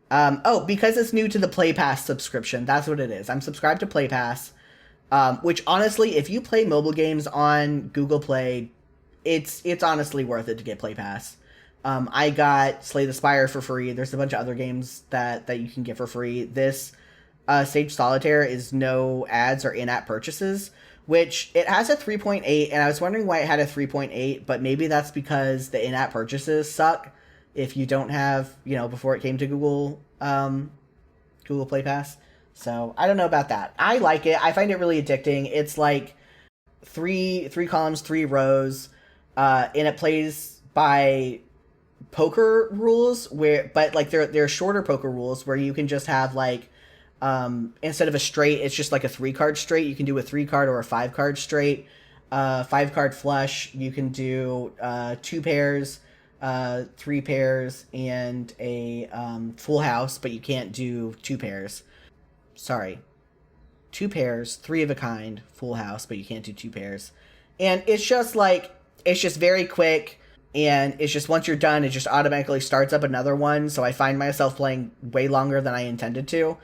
Because it's new to the Play Pass subscription. That's what it is. I'm subscribed to Play Pass. Which honestly, if you play mobile games on Google Play, it's honestly worth it to get Play Pass. I got Slay the Spire for free. There's a bunch of other games that you can get for free. This Sage Solitaire is no ads or in-app purchases, which it has a 3.8, and I was wondering why it had a 3.8, but maybe that's because the in-app purchases suck if you don't have, before it came to Google Play Pass. So I don't know about that. I like it. I find it really addicting. It's like three columns, 3 rows, and it plays by poker rules but like they're shorter poker rules where you can just have like instead of a straight, it's just like a 3-card straight. You can do a 3-card or a 5-card straight. 5-card flush. You can do 2 pairs, 3 pairs, and a full house, but you can't do 2 pairs. Sorry. 2 pairs, 3 of a kind, full house, but you can't do 2 pairs. And it's just very quick, and it's just once you're done, it just automatically starts up another one, so I find myself playing way longer than I intended to.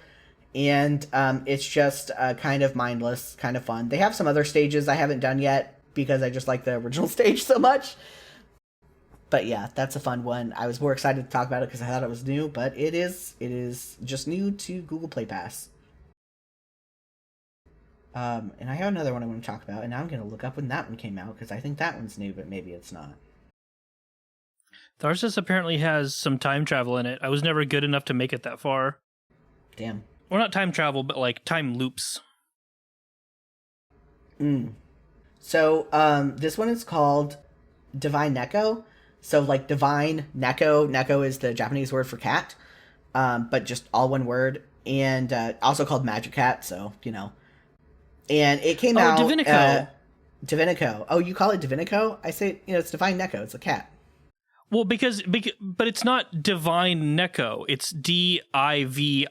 And it's just kind of mindless, kind of fun. They have some other stages I haven't done yet because I just like the original stage so much. But yeah, that's a fun one. I was more excited to talk about it because I thought it was new, but it is just new to Google Play Pass. And I have another one I want to talk about, and now I'm going to look up when that one came out because I think that one's new, but maybe it's not. Tharsis apparently has some time travel in it. I was never good enough to make it that far. Damn. Well, not time travel, but like time loops. So, this one is called Divine Neko. So, like, Divine Neko. Neko is the Japanese word for cat, but just all one word. And also called Magic Cat, so, And it came out... Oh, Divinico. Divinico. Oh, you call it Divinico? I say, it's Divine Neko. It's a cat. Well, but it's not Divine Neko. It's Divineko.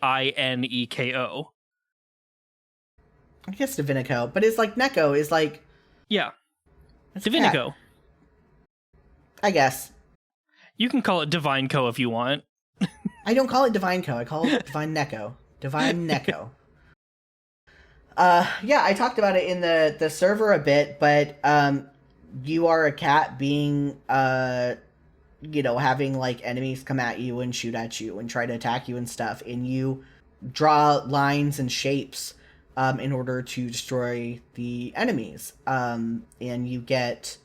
I guess Divinico, but it's like Neko is like... Yeah. It's Divinico. I guess. You can call it Divine Co if you want. I don't call it Divine Co. I call it Divine Neko. Divine Neko. Yeah, I talked about it in the server a bit, but you are a cat being having like enemies come at you and shoot at you and try to attack you and stuff, and you draw lines and shapes in order to destroy the enemies. And you get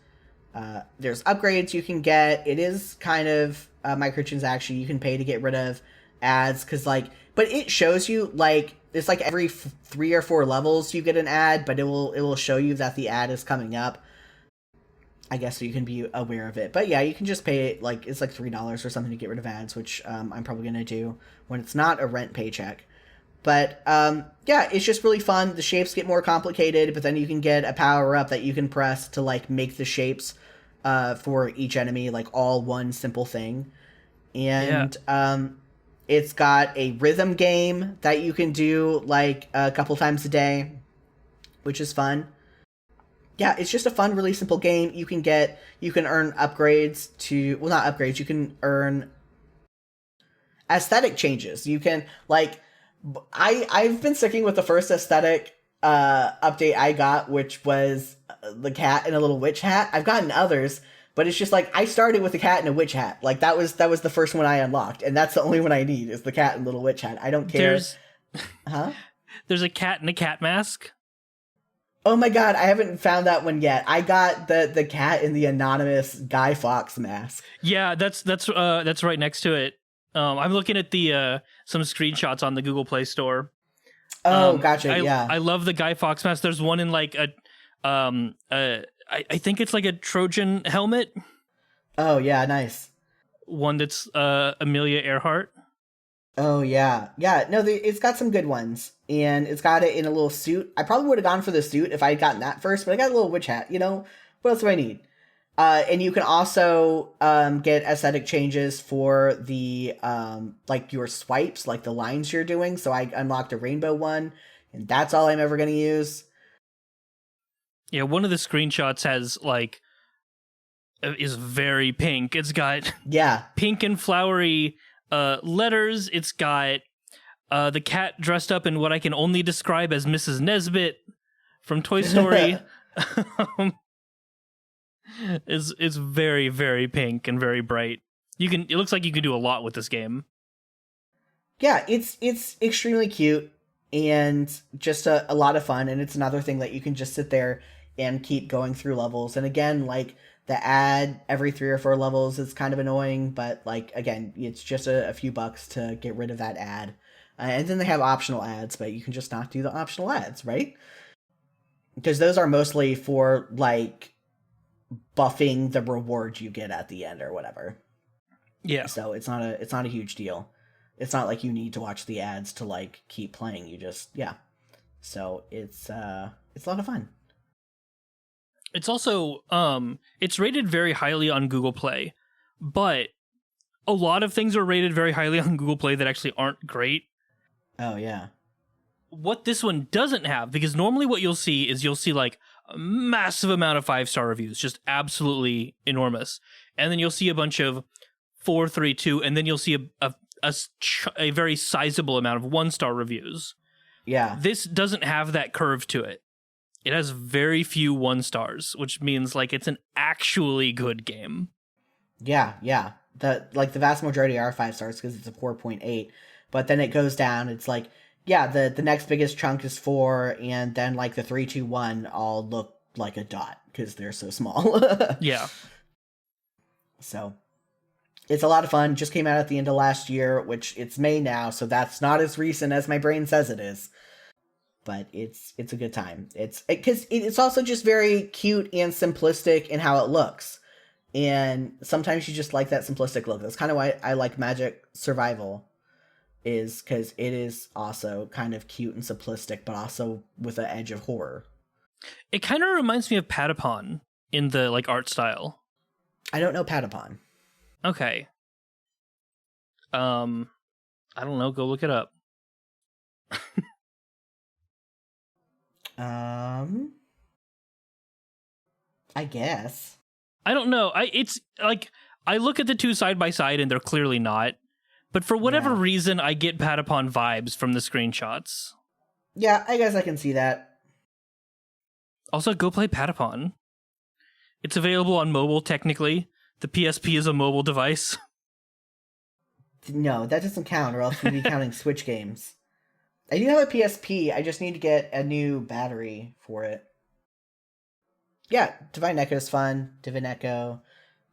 there's upgrades you can get. It is kind of microtransaction. You can pay to get rid of ads but it shows you like it's like every 3 or 4 levels you get an ad, but it will show you that the ad is coming up. I guess so you can be aware of it. But yeah, you can just pay it, like, it's like $3 or something to get rid of ads, which I'm probably going to do when it's not a rent paycheck. But yeah, it's just really fun. The shapes get more complicated, but then you can get a power-up that you can press to, like, make the shapes for each enemy, like, all one simple thing. And it's got a rhythm game that you can do, like, a couple times a day, which is fun. Yeah, it's just a fun, really simple game. You can earn upgrades to, well, not upgrades, you can earn aesthetic changes. You can, like, I've been sticking with the first aesthetic update I got, which was the cat in a little witch hat. I've gotten others, but it's just like, I started with the cat in a witch hat. Like, that was the first one I unlocked, and that's the only one I need, is the cat in a little witch hat. I don't care. There's a cat in a cat mask. Oh my god, I haven't found that one yet. I got the cat in the anonymous Guy Fawkes mask. Yeah, that's right next to it. I'm looking at the some screenshots on the Google Play Store. Oh, gotcha. I love the Guy Fawkes mask. There's one in like I think it's like a Trojan helmet. Oh yeah, nice. One that's Amelia Earhart. Oh yeah, no, it's got some good ones, and it's got it in a little suit. I probably would have gone for the suit if I had gotten that first, but I got a little witch hat. What else do I need? And you can also get aesthetic changes for the like your swipes, like the lines you're doing. So I unlocked a rainbow one, and that's all I'm ever going to use. Yeah, one of the screenshots has like is very pink. It's got pink and flowery letters. It's got the cat dressed up in what I can only describe as Mrs. Nesbit from Toy Story. is very, very pink and very bright. It looks like you can do a lot with this game. Yeah, it's extremely cute and just a lot of fun, and it's another thing that you can just sit there and keep going through levels. And again, like the ad every 3 or 4 levels is kind of annoying, but like again, it's just a few bucks to get rid of that ad. And then they have optional ads, but you can just not do the optional ads, right? Because those are mostly for like buffing the reward you get at the end or whatever. Yeah. So it's not a huge deal. It's not like you need to watch the ads to like keep playing. You just So it's a lot of fun. It's also it's rated very highly on Google Play, but a lot of things are rated very highly on Google Play that actually aren't great. Oh yeah. What this one doesn't have, because normally what you'll see like a massive amount of 5-star reviews, just absolutely enormous. And then you'll see a bunch of 4, 3, 2, and then you'll see a very sizable amount of 1-star reviews. Yeah. This doesn't have that curve to it. It has very few 1-stars, which means like it's an actually good game. Yeah. The vast majority are 5 stars because it's a 4.8, but then it goes down. It's like, yeah, the next biggest chunk is 4, and then like the 3, 2, 1 all look like a dot because they're so small. Yeah. So it's a lot of fun. Just came out at the end of last year, which it's May now, so that's not as recent as my brain says it is. But it's a good time. It's also just very cute and simplistic in how it looks. And sometimes you just like that simplistic look. That's kind of why I like Magic Survival, is because it is also kind of cute and simplistic, but also with an edge of horror. It kind of reminds me of Patapon in the like art style. I don't know Patapon. Okay. I don't know. Go look it up. I guess. I don't know. It's like I look at the two side by side and they're clearly not. But for whatever reason, I get Patapon vibes from the screenshots. Yeah, I guess I can see that. Also, go play Patapon. It's available on mobile, technically. The PSP is a mobile device. No, that doesn't count, or else we'd be counting Switch games. I do have a PSP, I just need to get a new battery for it. Yeah, Divine Echo is fun. Divine Echo.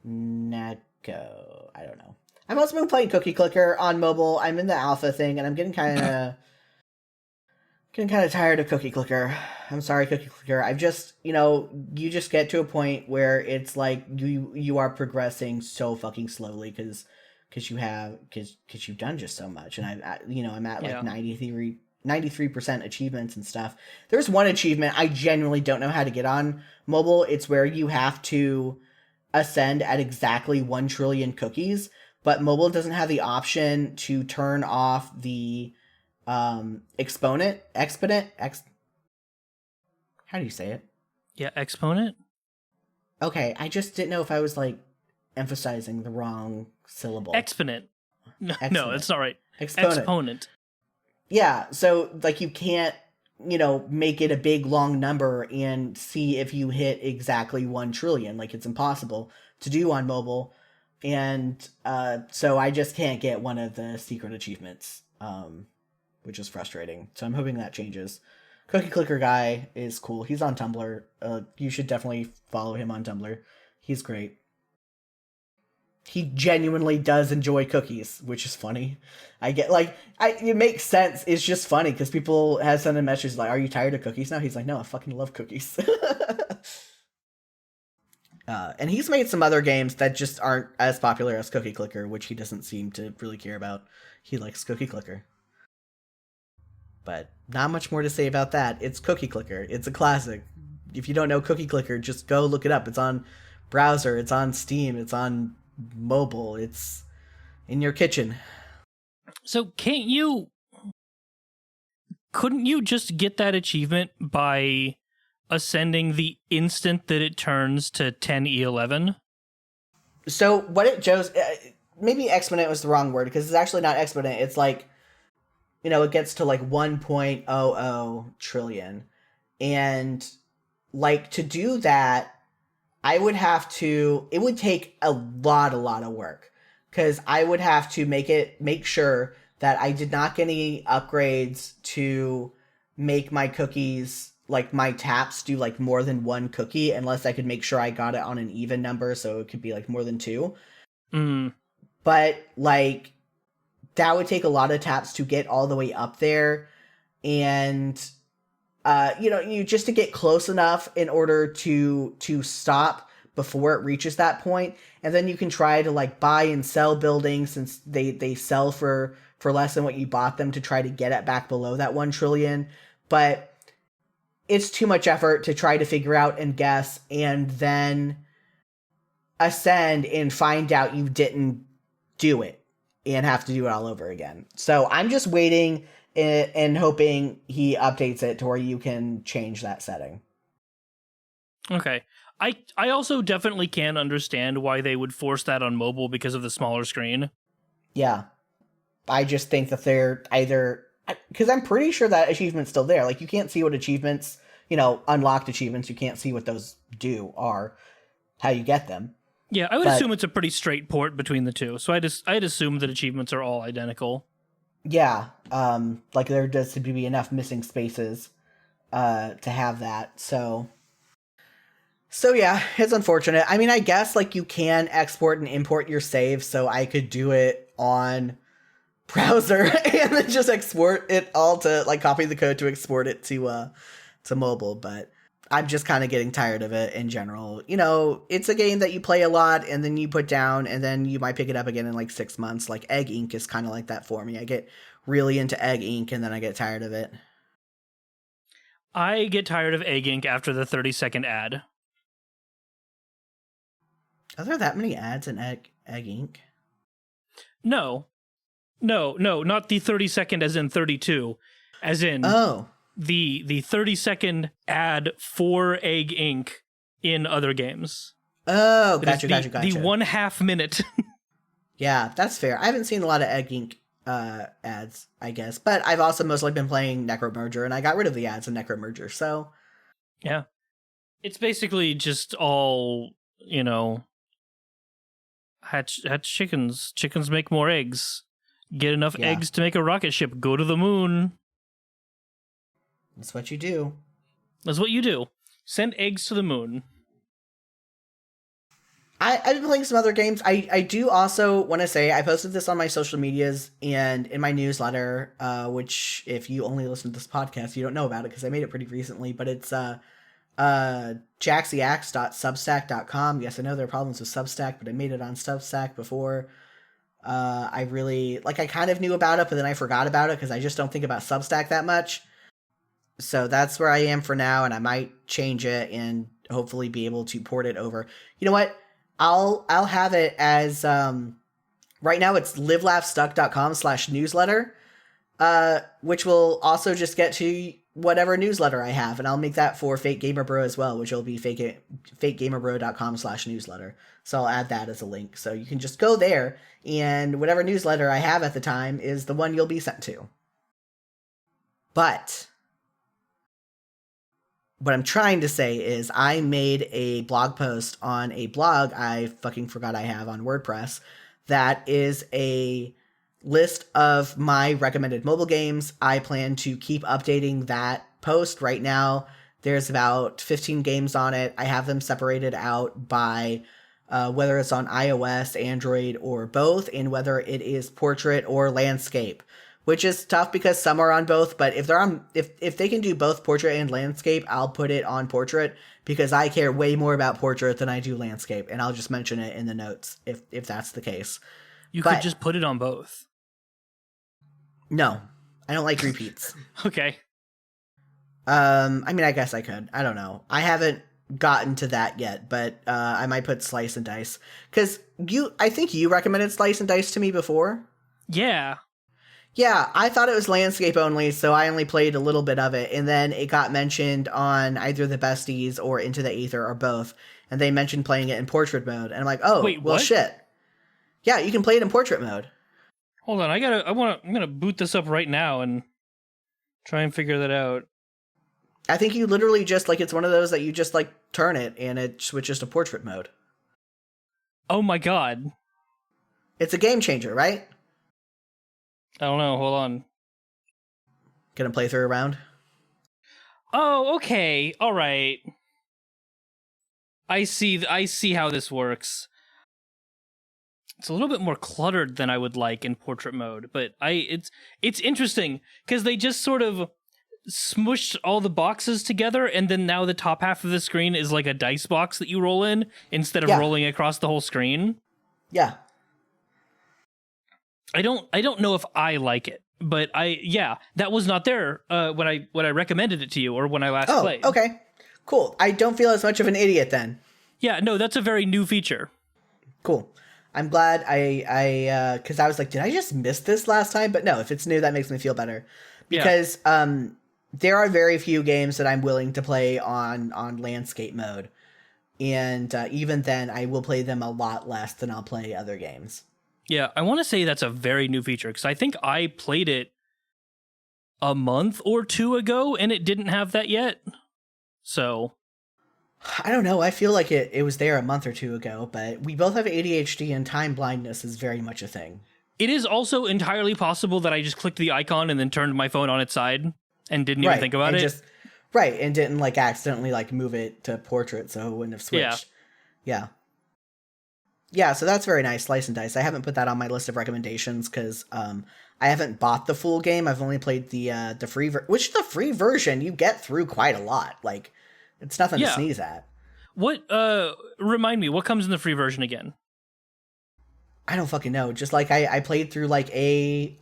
Neko. I don't know. I've also been playing Cookie Clicker on mobile. I'm in the alpha thing, and I'm getting kind of tired of Cookie Clicker. I'm sorry, Cookie Clicker. I've just, you just get to a point where it's like you are progressing so fucking slowly because you've done just so much, and I'm at like 93% achievements and stuff. There's one achievement I genuinely don't know how to get on mobile. It's where you have to ascend at exactly 1 trillion cookies, but mobile doesn't have the option to turn off the exponent. How do you say it? Yeah, exponent? Okay, I just didn't know if I was like emphasizing the wrong syllable. Exponent. No, that's not right. Exponent. Yeah, so like you can't, make it a big long number and see if you hit exactly 1 trillion. Like it's impossible to do on mobile. And so I just can't get one of the secret achievements, which is frustrating. So I'm hoping that changes. Cookie Clicker guy is cool. He's on Tumblr. You should definitely follow him on Tumblr. He's great. He genuinely does enjoy cookies, which is funny. I get it makes sense. It's just funny because people have sent him messages like, "Are you tired of cookies now?" He's like, "No, I fucking love cookies." And he's made some other games that just aren't as popular as Cookie Clicker, which he doesn't seem to really care about. He likes Cookie Clicker. But not much more to say about that. It's Cookie Clicker. It's a classic. If you don't know Cookie Clicker, just go look it up. It's on browser. It's on Steam. It's on mobile. It's in your kitchen. So couldn't you just get that achievement by ascending the instant that it turns to 10E11? So what it shows, maybe exponent was the wrong word, because it's actually not exponent. It's like, it gets to like 1.00 trillion. And like to do that, I would have to, it would take a lot of work because I would have to make sure that I did not get any upgrades to make my cookies, like my taps do like more than one cookie, unless I could make sure I got it on an even number. So it could be like more than two. But like that would take a lot of taps to get all the way up there. And you just to get close enough in order to stop before it reaches that point, and then you can try to like buy and sell buildings since they sell for less than what you bought them to try to get it back below that 1 trillion. But it's too much effort to try to figure out and guess and then ascend and find out you didn't do it and have to do it all over again. So I'm just waiting and hoping he updates it to where you can change that setting. Okay. I also definitely can understand why they would force that on mobile because of the smaller screen. Yeah. I just think that they're either... Because I'm pretty sure that achievement's still there. Like, you can't see what achievements, unlocked achievements, you can't see what those are, how you get them. Yeah, I would assume it's a pretty straight port between the two. So I'd assume that achievements are all identical. Yeah, like there does seem to be enough missing spaces to have that. So yeah, it's unfortunate. I mean, I guess like you can export and import your save, so I could do it on browser and then just export it all to like copy the code to export it to mobile, but I'm just kind of getting tired of it in general. It's a game that you play a lot and then you put down and then you might pick it up again in like 6 months. Like Egg Inc. is kind of like that for me. I get really into Egg Inc. and then I get tired of it. I get tired of Egg Inc. after the 30-second ad. Are there that many ads in Egg Inc.? No, not the 30-second as in 32, as in... Oh. The 30-second ad for Egg Inc. in other games. Oh, gotcha. The 1/2 minute. Yeah, that's fair. I haven't seen a lot of Egg Inc. Ads, I guess. But I've also mostly been playing Necromerger, and I got rid of the ads in Necromerger, so... Yeah. It's basically just all, hatch chickens. Chickens make more eggs. Get enough eggs to make a rocket ship. Go to the moon. That's what you do. That's what you do. Send eggs to the moon. I've been playing some other games. I do also want to say I posted this on my social medias and in my newsletter, which if you only listen to this podcast, you don't know about it because I made it pretty recently, but it's jaxyax.substack.com. Yes, I know there are problems with Substack, but I made it on Substack before. I kind of knew about it, but then I forgot about it because I just don't think about Substack that much. So that's where I am for now, and I might change it and hopefully be able to port it over. You know what? I'll have it as right now it's livelaughstuck.com/newsletter, which will also just get to whatever newsletter I have, and I'll make that for Fake Gamer Bro as well, which will be fakegamerbro.com/newsletter. So I'll add that as a link, so you can just go there, and whatever newsletter I have at the time is the one you'll be sent to. But what I'm trying to say is I made a blog post on a blog I fucking forgot I have on WordPress that is a list of my recommended mobile games. I plan to keep updating that post. Right now, there's about 15 games on it. I have them separated out by whether it's on iOS, Android, or both, and whether it is portrait or landscape. Which is tough because some are on both, but if they can do both portrait and landscape, I'll put it on portrait because I care way more about portrait than I do landscape, and I'll just mention it in the notes if that's the case. You could just put it on both. No, I don't like repeats. Okay. I mean, I guess I could. I don't know. I haven't gotten to that yet, but I might put slice and dice because I think you recommended slice and dice to me before. Yeah. Yeah, I thought it was landscape only, so I only played a little bit of it, and then it got mentioned on either the Besties or Into the Aether or both, and they mentioned playing it in portrait mode, and I'm like, oh, wait, well, what? Shit. Yeah, you can play it in portrait mode. Hold on, I'm gonna boot this up right now and try and figure that out. I think you literally just like it's one of those that you just like turn it and it switches to portrait mode. Oh my god. It's a game changer, right? I don't know. Hold on. Gonna play through a round? Oh, okay. All right. I see how this works. It's a little bit more cluttered than I would like in portrait mode, but it's interesting because they just sort of smushed all the boxes together, and then now the top half of the screen is like a dice box that you roll in instead of rolling across the whole screen. Yeah. I don't know if I like it, but that was not there when I recommended it to you or when I last played. Okay. Cool. I don't feel as much of an idiot then. Yeah, no, that's a very new feature. Cool. I'm glad because I was like, did I just miss this last time? But no, if it's new, that makes me feel better. Because there are very few games that I'm willing to play on landscape mode. And even then, I will play them a lot less than I'll play other games. Yeah, I want to say that's a very new feature, because I think I played it a month or two ago, and it didn't have that yet. So I don't know. I feel like it was there a month or two ago, but we both have ADHD and time blindness is very much a thing. It is also entirely possible that I just clicked the icon and then turned my phone on its side and didn't even think about it. And didn't like accidentally like move it to portrait, so it wouldn't have switched. Yeah, so that's very nice, Slice and Dice. I haven't put that on my list of recommendations because I haven't bought the full game. I've only played the free which the free version you get through quite a lot. Like, it's nothing to sneeze at. What, remind me, what comes in the free version again? I don't fucking know. Just like I played through like a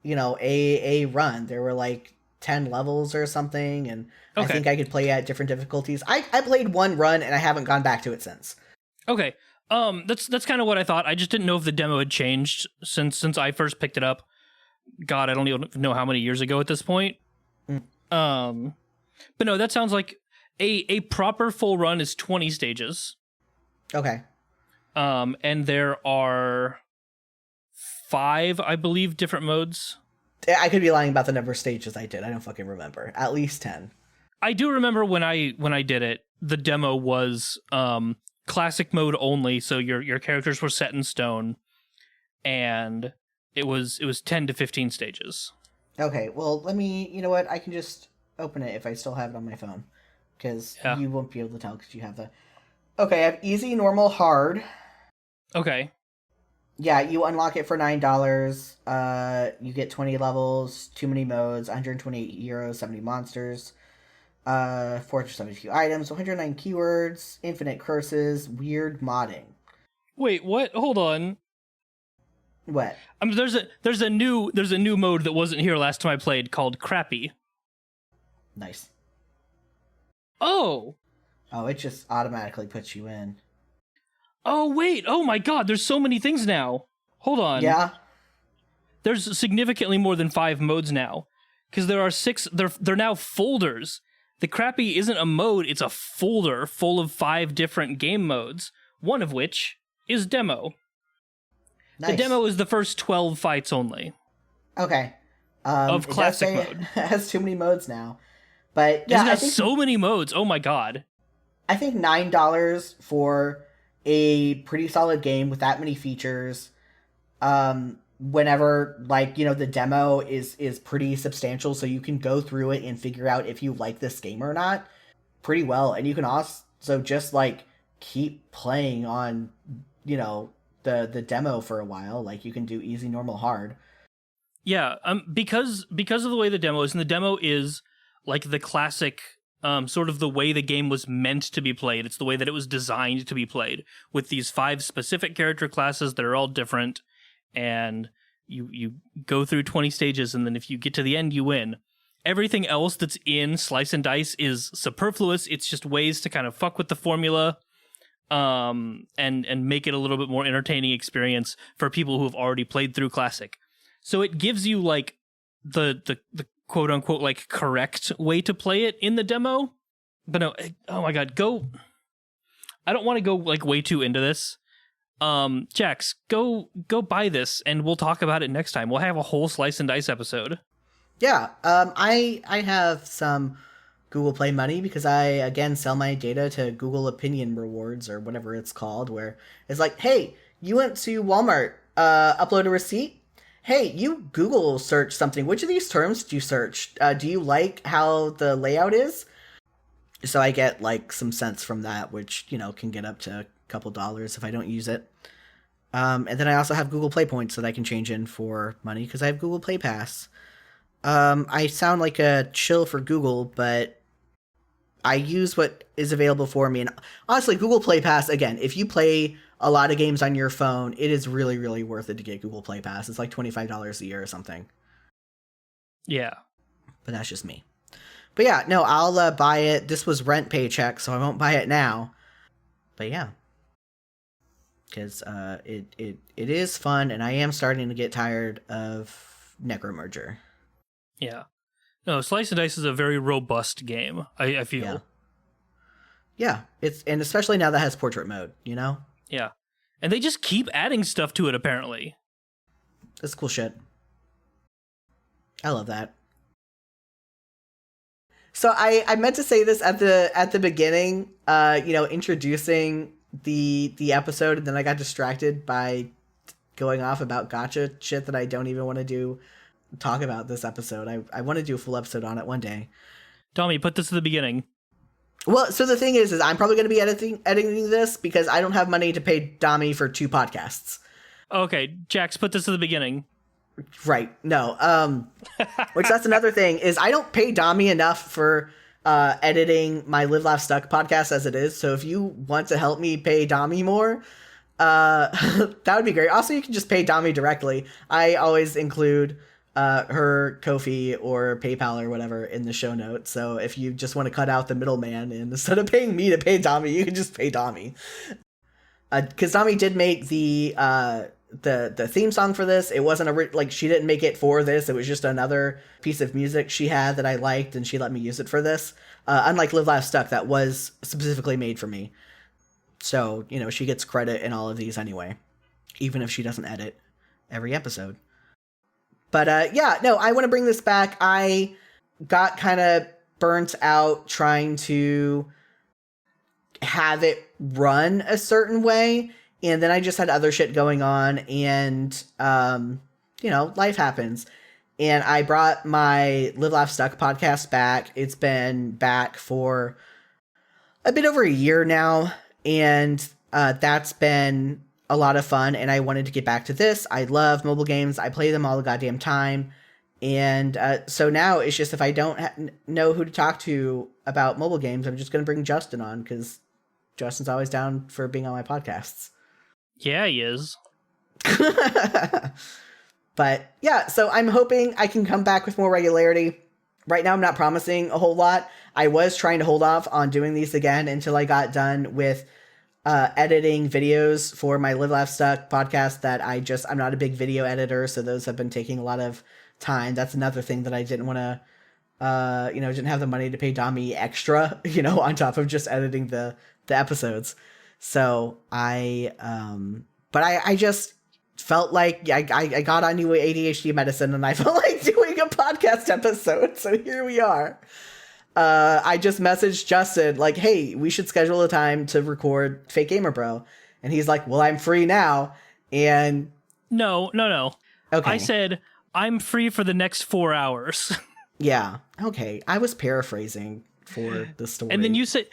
run. There were like 10 levels or something, and I think I could play at different difficulties. I played one run and I haven't gone back to it since. Okay. That's kind of what I thought. I just didn't know if the demo had changed since I first picked it up. God, I don't even know how many years ago at this point. But no, that sounds like a proper full run is 20 stages. Okay. And there are 5, I believe, different modes. I could be lying about the number of stages I did. I don't fucking remember. At least 10. I do remember when I did it, the demo was classic mode only, so your characters were set in stone, and it was 10 to 15 stages. Okay, well, let me, you know what, I can just open it if I still have it on my phone, because you won't be able to tell because you have the... Okay, I have easy, normal, hard. Okay. Yeah, you unlock it for $9, you get 20 levels, too many modes, 128 euros, 70 monsters, 472 items, 109 keywords, infinite curses, weird modding. Wait, what? Hold on. What? There's a new mode that wasn't here last time I played called Crappy. Nice. Oh, it just automatically puts you in. Oh, wait. Oh my god, there's so many things now. Hold on. Yeah. There's significantly more than 5 modes now. Because there are 6, they're now folders. The Crappy isn't a mode, it's a folder full of 5 different game modes, one of which is demo. Nice. The demo is the first 12 fights only. Okay. Of classic mode. It has too many modes now. But yeah, I think so many modes. Oh my god. I think $9 for a pretty solid game with that many features, whenever, like, you know, the demo is pretty substantial, so you can go through it and figure out if you like this game or not pretty well, and you can also just, like, keep playing on, you know, the demo for a while. Like, you can do easy, normal, hard. Yeah, because of the way the demo is, and the demo is, like, the classic... sort of the way the game was meant to be played. It's the way that it was designed to be played, with these 5 specific character classes that are all different, and you go through 20 stages, and then if you get to the end, you win. Everything else that's in Slice and Dice is superfluous. It's just ways to kind of fuck with the formula, and make it a little bit more entertaining experience for people who have already played through Classic. So it gives you, like, the quote-unquote, like, correct way to play it in the demo. But no, oh my god, I don't want to go, like, way too into this. Jax, go buy this, and we'll talk about it next time. We'll have a whole Slice and Dice episode. Yeah, I have some Google Play money because I, again, sell my data to Google Opinion Rewards or whatever it's called, where it's like, hey, you went to Walmart, upload a receipt. Hey, you Google search something. Which of these terms do you search? Do you like how the layout is? So I get like some cents from that, which, can get up to a couple dollars if I don't use it. And then I also have Google Play points that I can change in for money because I have Google Play Pass. I sound like a shill for Google, but I use what is available for me. And honestly, Google Play Pass, again, if you play a lot of games on your phone, it is really, really worth it to get Google Play Pass. It's like $25 a year or something. Yeah. But that's just me. But yeah, no, I'll buy it. This was rent paycheck, so I won't buy it now. But yeah. Because it is fun, and I am starting to get tired of Necromerger. Yeah. No, Slice and Dice is a very robust game, I feel. Yeah, and especially now that has portrait mode, Yeah. And they just keep adding stuff to it, apparently. That's cool shit. I love that. So I meant to say this at the beginning, introducing the episode, and then I got distracted by going off about gotcha shit that I don't even want to talk about this episode. I want to do a full episode on it one day. Tommy, put this at the beginning. Well, so the thing is I'm probably going to be editing this because I don't have money to pay Dami for 2 podcasts. Okay, Jax, put this at the beginning. Right. No. Which that's another thing is I don't pay Dami enough for editing my Live Laugh Stuck podcast as it is. So if you want to help me pay Dami more, that would be great. Also, you can just pay Dami directly. I always include her Ko-fi or PayPal or whatever in the show notes. So if you just want to cut out the middleman and instead of paying me to pay Dami, you can just pay Dami. Because Dami did make the theme song for this. It wasn't she didn't make it for this. It was just another piece of music she had that I liked, and she let me use it for this. Unlike Live Laugh Stuck, that was specifically made for me. So, she gets credit in all of these anyway, even if she doesn't edit every episode. But I want to bring this back. I got kind of burnt out trying to have it run a certain way. And then I just had other shit going on, and, life happens. And I brought my Live Laugh Stuck podcast back. It's been back for a bit over a year now, and that's been a lot of fun, and I wanted to get back to this. I love mobile games. I play them all the goddamn time. And so now it's just if I don't know who to talk to about mobile games, I'm just going to bring Justin on, because Justin's always down for being on my podcasts. Yeah, he is. But yeah, so I'm hoping I can come back with more regularity. Right now, I'm not promising a whole lot. I was trying to hold off on doing these again until I got done with editing videos for my Live Laugh Stuck podcast that I'm not a big video editor, so those have been taking a lot of time. That's another thing that I didn't want to, didn't have the money to pay Dami extra, on top of just editing the episodes. So I just felt like I got on new ADHD medicine, and I felt like doing a podcast episode. So here we are. I just messaged Justin like, hey, we should schedule a time to record Fake Gamer Bro. And he's like, well, I'm free now. And No. okay. I said, I'm free for the next 4 hours. Yeah. Okay. I was paraphrasing for the story. And then you said,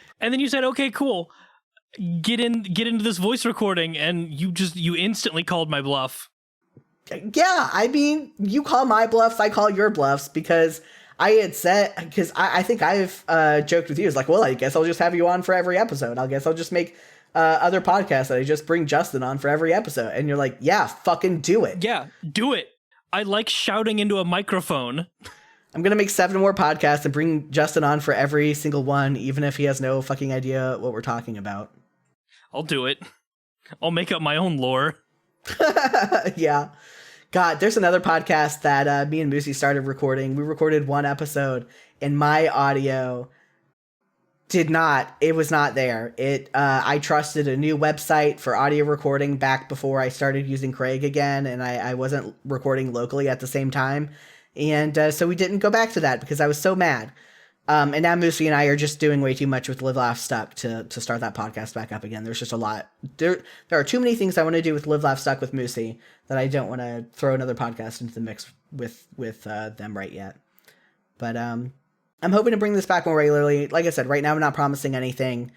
okay, cool. Get into this voice recording, and you instantly called my bluff. Yeah, I mean, you call my bluffs, I call your bluffs, because I had said, because I think I've joked with you, it's like, well, I guess I'll just have you on for every episode. I guess I'll just make other podcasts that I just bring Justin on for every episode. And you're like, yeah, fucking do it. Yeah, do it. I like shouting into a microphone. I'm going to make 7 more podcasts and bring Justin on for every single one, even if he has no fucking idea what we're talking about. I'll do it. I'll make up my own lore. Yeah. God, there's another podcast that me and Moosey started recording. We recorded 1 episode, and my audio it was not there. I trusted a new website for audio recording back before I started using Craig again, and I wasn't recording locally at the same time. And so we didn't go back to that because I was so mad. And now Moosey and I are just doing way too much with Live Laugh Stuck to start that podcast back up again. There's just a lot. There are too many things I want to do with Live Laugh Stuck with Moosey that I don't want to throw another podcast into the mix with them right yet. But I'm hoping to bring this back more regularly. Like I said, right now I'm not promising anything.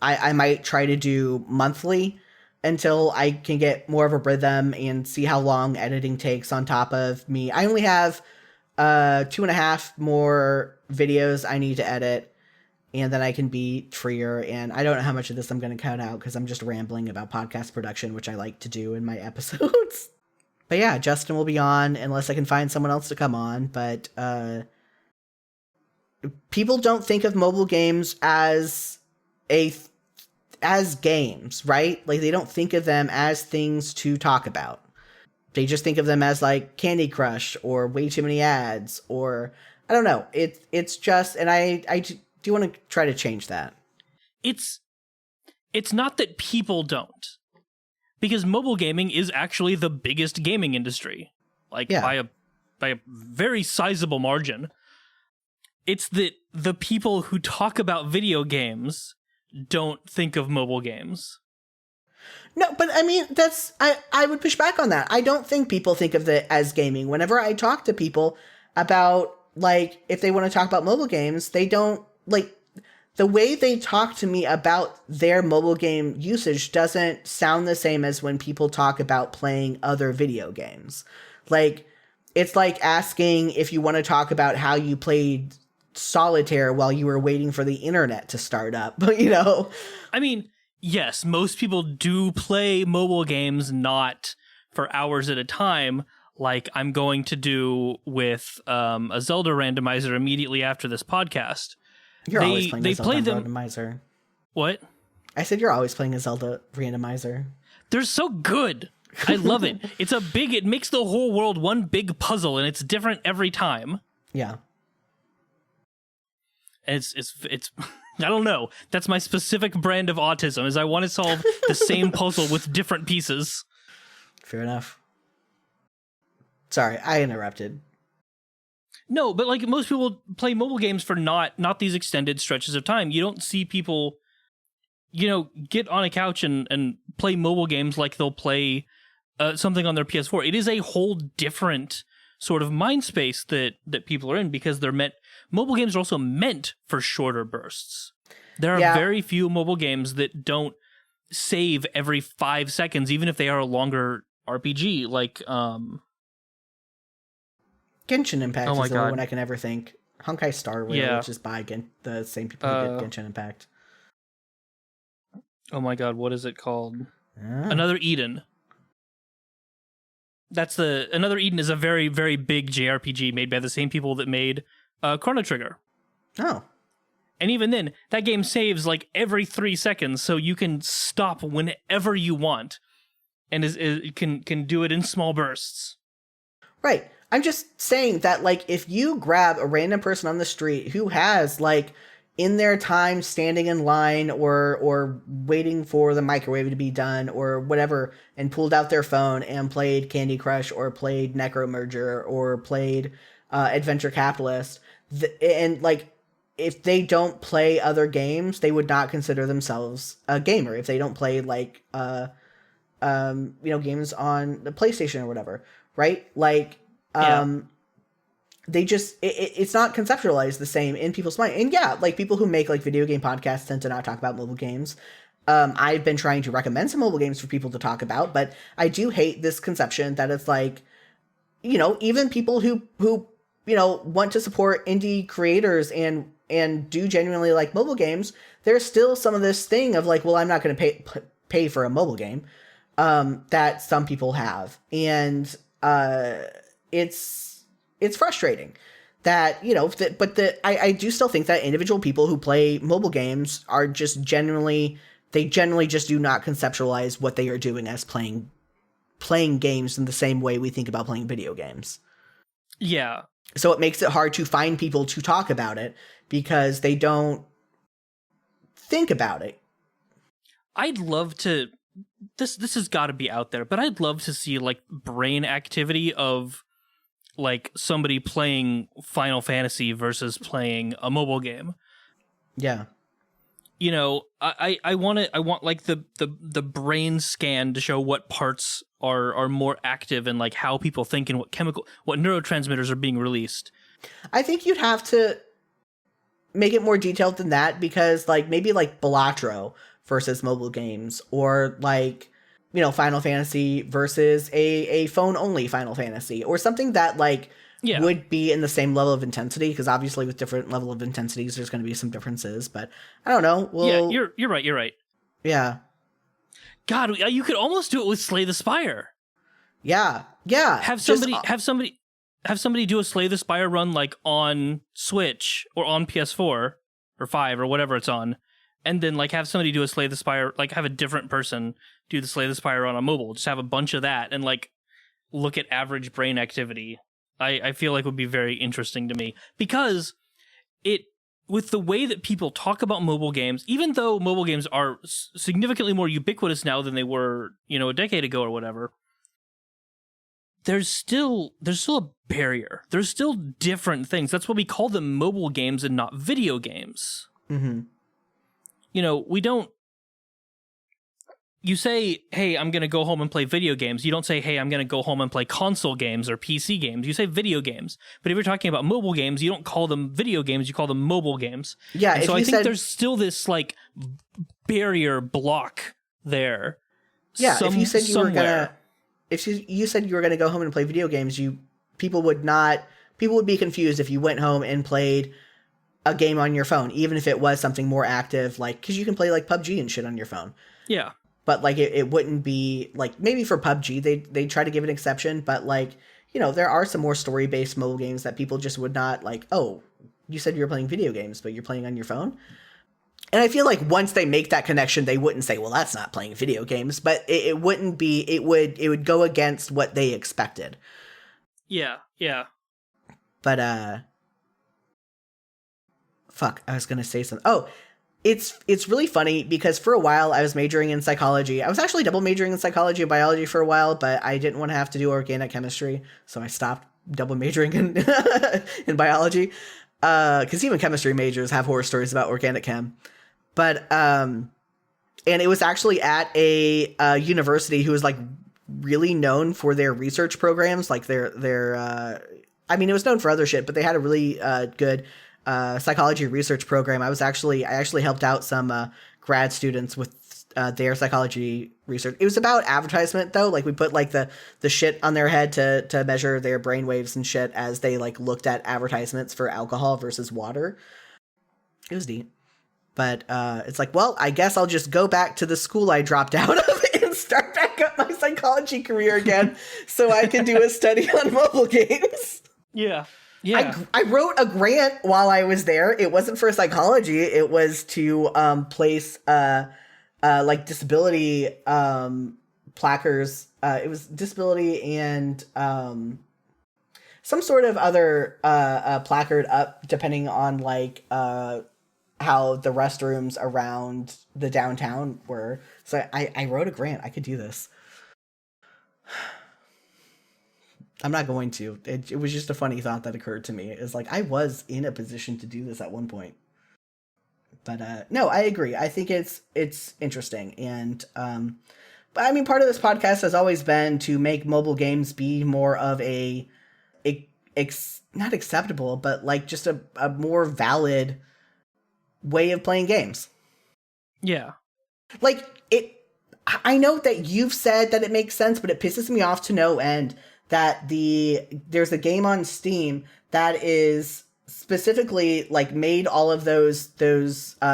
I might try to do monthly until I can get more of a rhythm and see how long editing takes on top of me. I only have 2.5 more videos I need to edit, and then I can be freer. And I don't know how much of this I'm going to cut out because I'm just rambling about podcast production, which I like to do in my episodes. But yeah, Justin will be on unless I can find someone else to come on. But people don't think of mobile games as games, right? Like, they don't think of them as things to talk about. They just think of them as like Candy Crush or way too many ads, or I don't know. It's just, and I do want to try to change that. It's not that people don't, because mobile gaming is actually the biggest gaming industry, like by a very sizable margin. It's that the people who talk about video games don't think of mobile games. No, but I mean, I would push back on that. I don't think people think of it as gaming. Whenever I talk to people about, like, if they want to talk about mobile games, they don't, like, the way they talk to me about their mobile game usage doesn't sound the same as when people talk about playing other video games. Like, it's like asking if you want to talk about how you played solitaire while you were waiting for the internet to start up, you know? I mean, yes, most people do play mobile games not for hours at a time, like I'm going to do with a Zelda randomizer immediately after this podcast. You're always playing a Zelda randomizer. What? I said you're always playing a Zelda randomizer. They're so good. I love it. It makes the whole world one big puzzle, and it's different every time. Yeah. It's I don't know. That's my specific brand of autism, is I want to solve the same puzzle with different pieces. Fair enough. Sorry, I interrupted. No, but like most people play mobile games for not these extended stretches of time. You don't see people, get on a couch and play mobile games like they'll play something on their PS4. It is a whole different sort of mind space that people are in, because mobile games are also meant for shorter bursts. There are very few mobile games that don't save every 5 seconds, even if they are a longer RPG, like Genshin Impact is the only one I can ever think. Honkai Star Rail, which is by the same people who did Genshin Impact. Oh my god, what is it called? Another Eden. Another Eden is a very, very big JRPG made by the same people that made Chrono Trigger. Oh. And even then, that game saves like every 3 seconds, so you can stop whenever you want, and can do it in small bursts. Right. I'm just saying that, like, if you grab a random person on the street who has, like, in their time standing in line or waiting for the microwave to be done or whatever, and pulled out their phone and played Candy Crush or played Necromerger or played Adventure Capitalist, and, like, if they don't play other games, they would not consider themselves a gamer. If they don't play, like, games on the PlayStation or whatever, right? Like, they just, it's not conceptualized the same in people's mind. And yeah, like, people who make, like, video game podcasts tend to not talk about mobile games. I've been trying to recommend some mobile games for people to talk about, but I do hate this conception that it's like, even people who want to support indie creators and do genuinely like mobile games, there's still some of this thing of like, well, I'm not going to pay for a mobile game, that some people have. And, it's frustrating that, I do still think that individual people who play mobile games are just generally just do not conceptualize what they are doing as playing games in the same way we think about playing video games. Yeah. So it makes it hard to find people to talk about it because they don't think about it. I'd love to, this has got to be out there, but I'd love to see like brain activity of like somebody playing Final Fantasy versus playing a mobile game. Yeah. You know, I want like the brain scan to show what parts are more active and like how people think and what neurotransmitters are being released. I think you'd have to make it more detailed than that, because like maybe like Balatro versus mobile games, or like, you know, Final Fantasy versus a phone only Final Fantasy, or something that like would be in the same level of intensity, because obviously with different level of intensities there's going to be some differences, but I don't know. Well, yeah, you're right. Yeah. God, you could almost do it with Slay the Spire. Yeah. Have somebody do a Slay the Spire run like on Switch or on PS4 or 5 or whatever it's on, and then like have somebody do a Slay the Spire, like have a different person do the Slay the Spire run on mobile. Just have a bunch of that and like look at average brain activity. I feel like would be very interesting to me, because with the way that people talk about mobile games, even though mobile games are significantly more ubiquitous now than they were, you know, a decade ago or whatever, there's still a barrier. There's still different things. That's why we call them mobile games and not video games. Mm-hmm. You know, we don't. You say, hey, I'm going to go home and play video games. You don't say, hey, I'm going to go home and play console games or PC games. You say video games. But if you're talking about mobile games, you don't call them video games. You call them mobile games. Yeah. And so I think there's still this like barrier block there. Yeah. If you said you were going to, if you said you were going to go home and play video games, people would be confused if you went home and played a game on your phone, even if it was something more active, like, because you can play like PUBG and shit on your phone. Yeah. But like it wouldn't be like, maybe for PUBG they try to give an exception, but like, you know, there are some more story based mobile games that people just would not like. Oh, you said you were playing video games, but you're playing on your phone. And I feel like once they make that connection, they wouldn't say, well, that's not playing video games, but it wouldn't be. It would go against what they expected. Yeah. But fuck, I was gonna say something. Oh. It's really funny, because for a while I was majoring in psychology. I was actually double majoring in psychology and biology for a while, but I didn't want to have to do organic chemistry, so I stopped double majoring in in biology. Because even chemistry majors have horror stories about organic chem. But and it was actually at a university who was like really known for their research programs, like their I mean, it was known for other shit, but they had a really good psychology research program. I actually helped out some grad students with their psychology research. It was about advertisement though. Like we put like the shit on their head to measure their brain waves and shit as they like looked at advertisements for alcohol versus water. It was neat. But it's like, well, I guess I'll just go back to the school I dropped out of and start back up my psychology career again so I can do a study on mobile games. Yeah. I wrote a grant while I was there. It wasn't for psychology. It was to place like disability placards. It was disability and some sort of other placard up, depending on like how the restrooms around the downtown were. So I wrote a grant. I could do this. I'm not going to. It was just a funny thought that occurred to me. It's like, I was in a position to do this at one point. But no, I agree. I think it's interesting. And but I mean, part of this podcast has always been to make mobile games be more of not acceptable, but like just a more valid way of playing games. Yeah. Like I know that you've said that it makes sense, but it pisses me off to no end that there's a game on Steam that is specifically like made all of those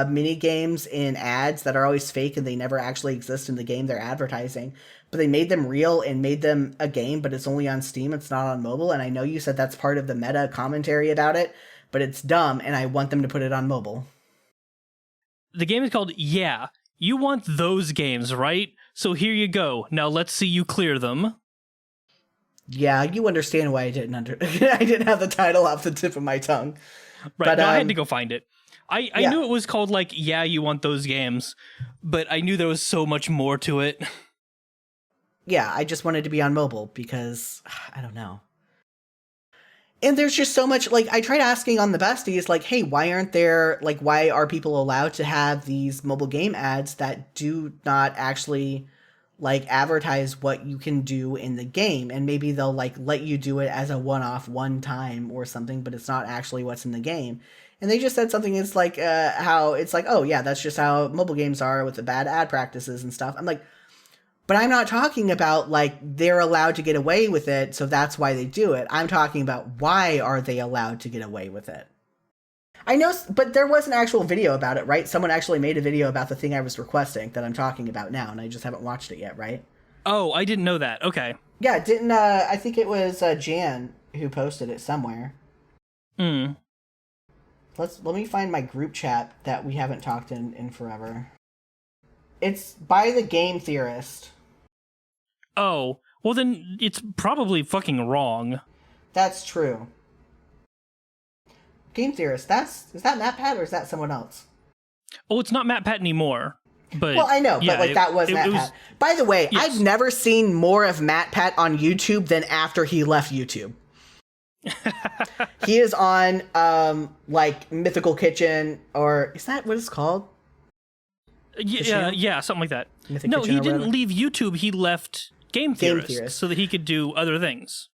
mini games in ads that are always fake and they never actually exist in the game they're advertising, but they made them real and made them a game, but it's only on Steam, it's not on mobile. And I know you said that's part of the meta commentary about it, but it's dumb and I want them to put it on mobile. The game is called Yeah. You want those games, right? So here you go. Now let's see you clear them. Yeah, you understand why I didn't I didn't have the title off the tip of my tongue. Right, but, no, I had to go find it. I yeah. knew it was called, like, Yeah, You Want Those Games, but I knew there was so much more to it. Yeah, I just wanted to be on mobile because, I don't know. And there's just so much, like, I tried asking on the besties, like, hey, why are people allowed to have these mobile game ads that do not actually, like, advertise what you can do in the game? And maybe they'll, like, let you do it as a one-off, one time or something, but it's not actually what's in the game. And they just said something, it's like, how, it's like, oh, yeah, that's just how mobile games are with the bad ad practices and stuff. I'm like, but I'm not talking about, like, they're allowed to get away with it, so that's why they do it. I'm talking about why are they allowed to get away with it. I know, but there was an actual video about it, right? Someone actually made a video about the thing I was requesting that I'm talking about now, and I just haven't watched it yet, right? Oh, I didn't know that. Okay. Yeah, didn't, I think it was Jan who posted it somewhere. Hmm. Let me find my group chat that we haven't talked in forever. It's by the Game Theorist. Oh, well then it's probably fucking wrong. That's true. Game Theorist, is that MatPat or is that someone else? Oh, it's not MatPat anymore. But well, I know, yeah, but like that was MatPat. By the way, yes. I've never seen more of MatPat on YouTube than after he left YouTube. He is on like Mythical Kitchen, or is that what it's called? Yeah, something like that. Mythic no, Kitchen he didn't leave YouTube. He left Game Theorist so that he could do other things.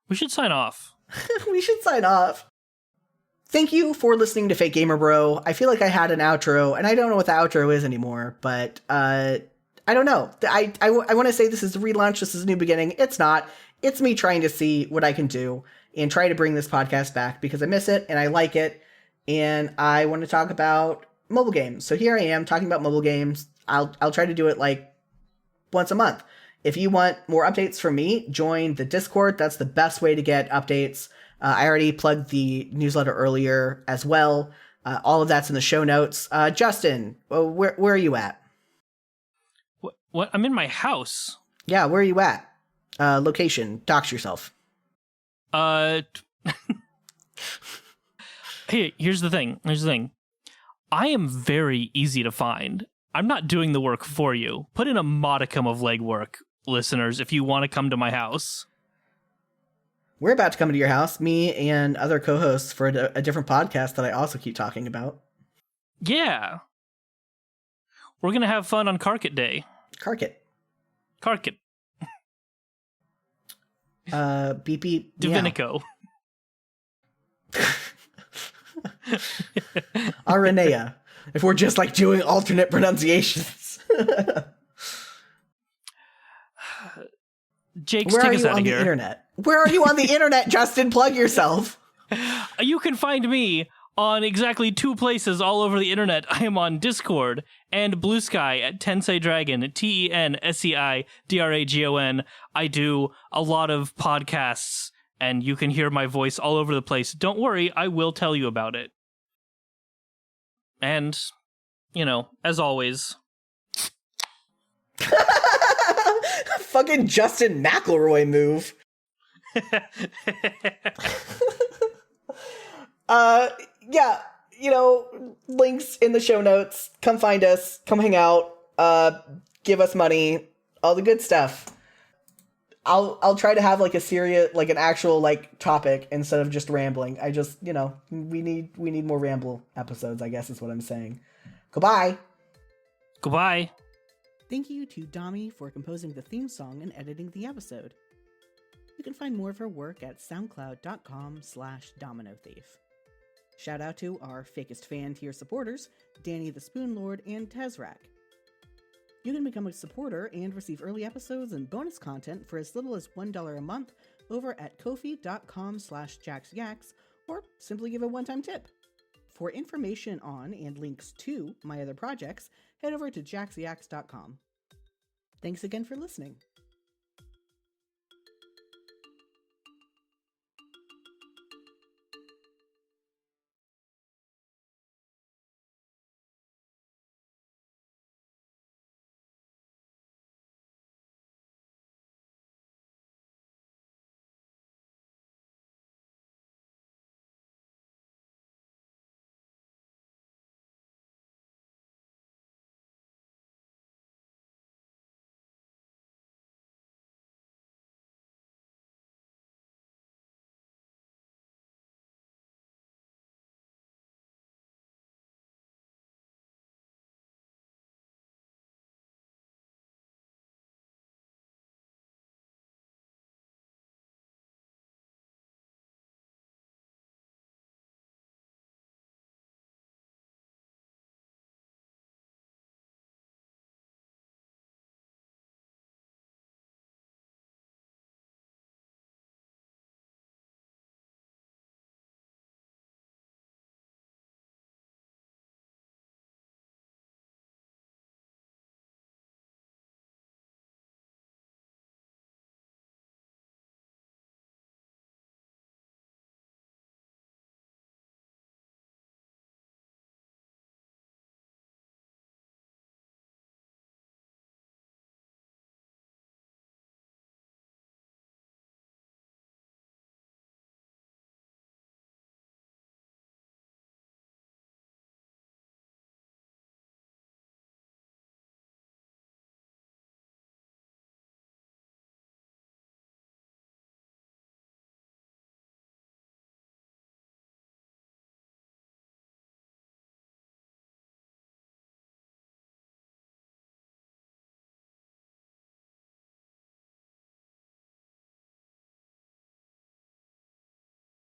We should sign off. We should sign off. Thank you for listening to Fake Gamer Bro. I feel like I had an outro, and I don't know what the outro is anymore, but I don't know. I want to say this is a relaunch, this is a new beginning. It's not. It's me trying to see what I can do and try to bring this podcast back because I miss it, and I like it, and I want to talk about mobile games. So here I am talking about mobile games. I'll try to do it like once a month. If you want more updates from me, join the Discord. That's the best way to get updates. I already plugged the newsletter earlier as well. All of that's in the show notes. Justin, where are you at? What? I'm in my house. Yeah, where are you at? Location. Dox yourself. Hey, here's the thing. I am very easy to find. I'm not doing the work for you. Put in a modicum of legwork, listeners, if you want to come to my house. We're about to come to your house, me and other co-hosts for a different podcast that I also keep talking about. Yeah. We're going to have fun on Carket Day. Carket. Beep beep. Divinico. Aranea. If we're just like doing alternate pronunciations. Jake's Where take are us you out on of the here. internet? Where are you on the internet, Justin? Plug yourself. You can find me on exactly 2 places all over the internet. I am on Discord and Blue Sky at Tensei Dragon, TENSEI DRAGON. I do a lot of podcasts, and you can hear my voice all over the place. Don't worry, I will tell you about it. And, as always... Fucking Justin McElroy move. Yeah, links in the show notes. Come find us. Come hang out. Give us money. All the good stuff. I'll try to have like a serious, like an actual like topic instead of just rambling. I just, we need more ramble episodes, I guess is what I'm saying. Goodbye. Thank you to Dami for composing the theme song and editing the episode. You can find more of her work at soundcloud.com/DominoThief. Shout out to our fakest fan tier supporters, Danny the Spoonlord and Tezrak. You can become a supporter and receive early episodes and bonus content for as little as $1 a month over at ko-fi.com/jaxyaks, or simply give a one-time tip. For information on and links to my other projects, head over to jaxyaks.com. Thanks again for listening.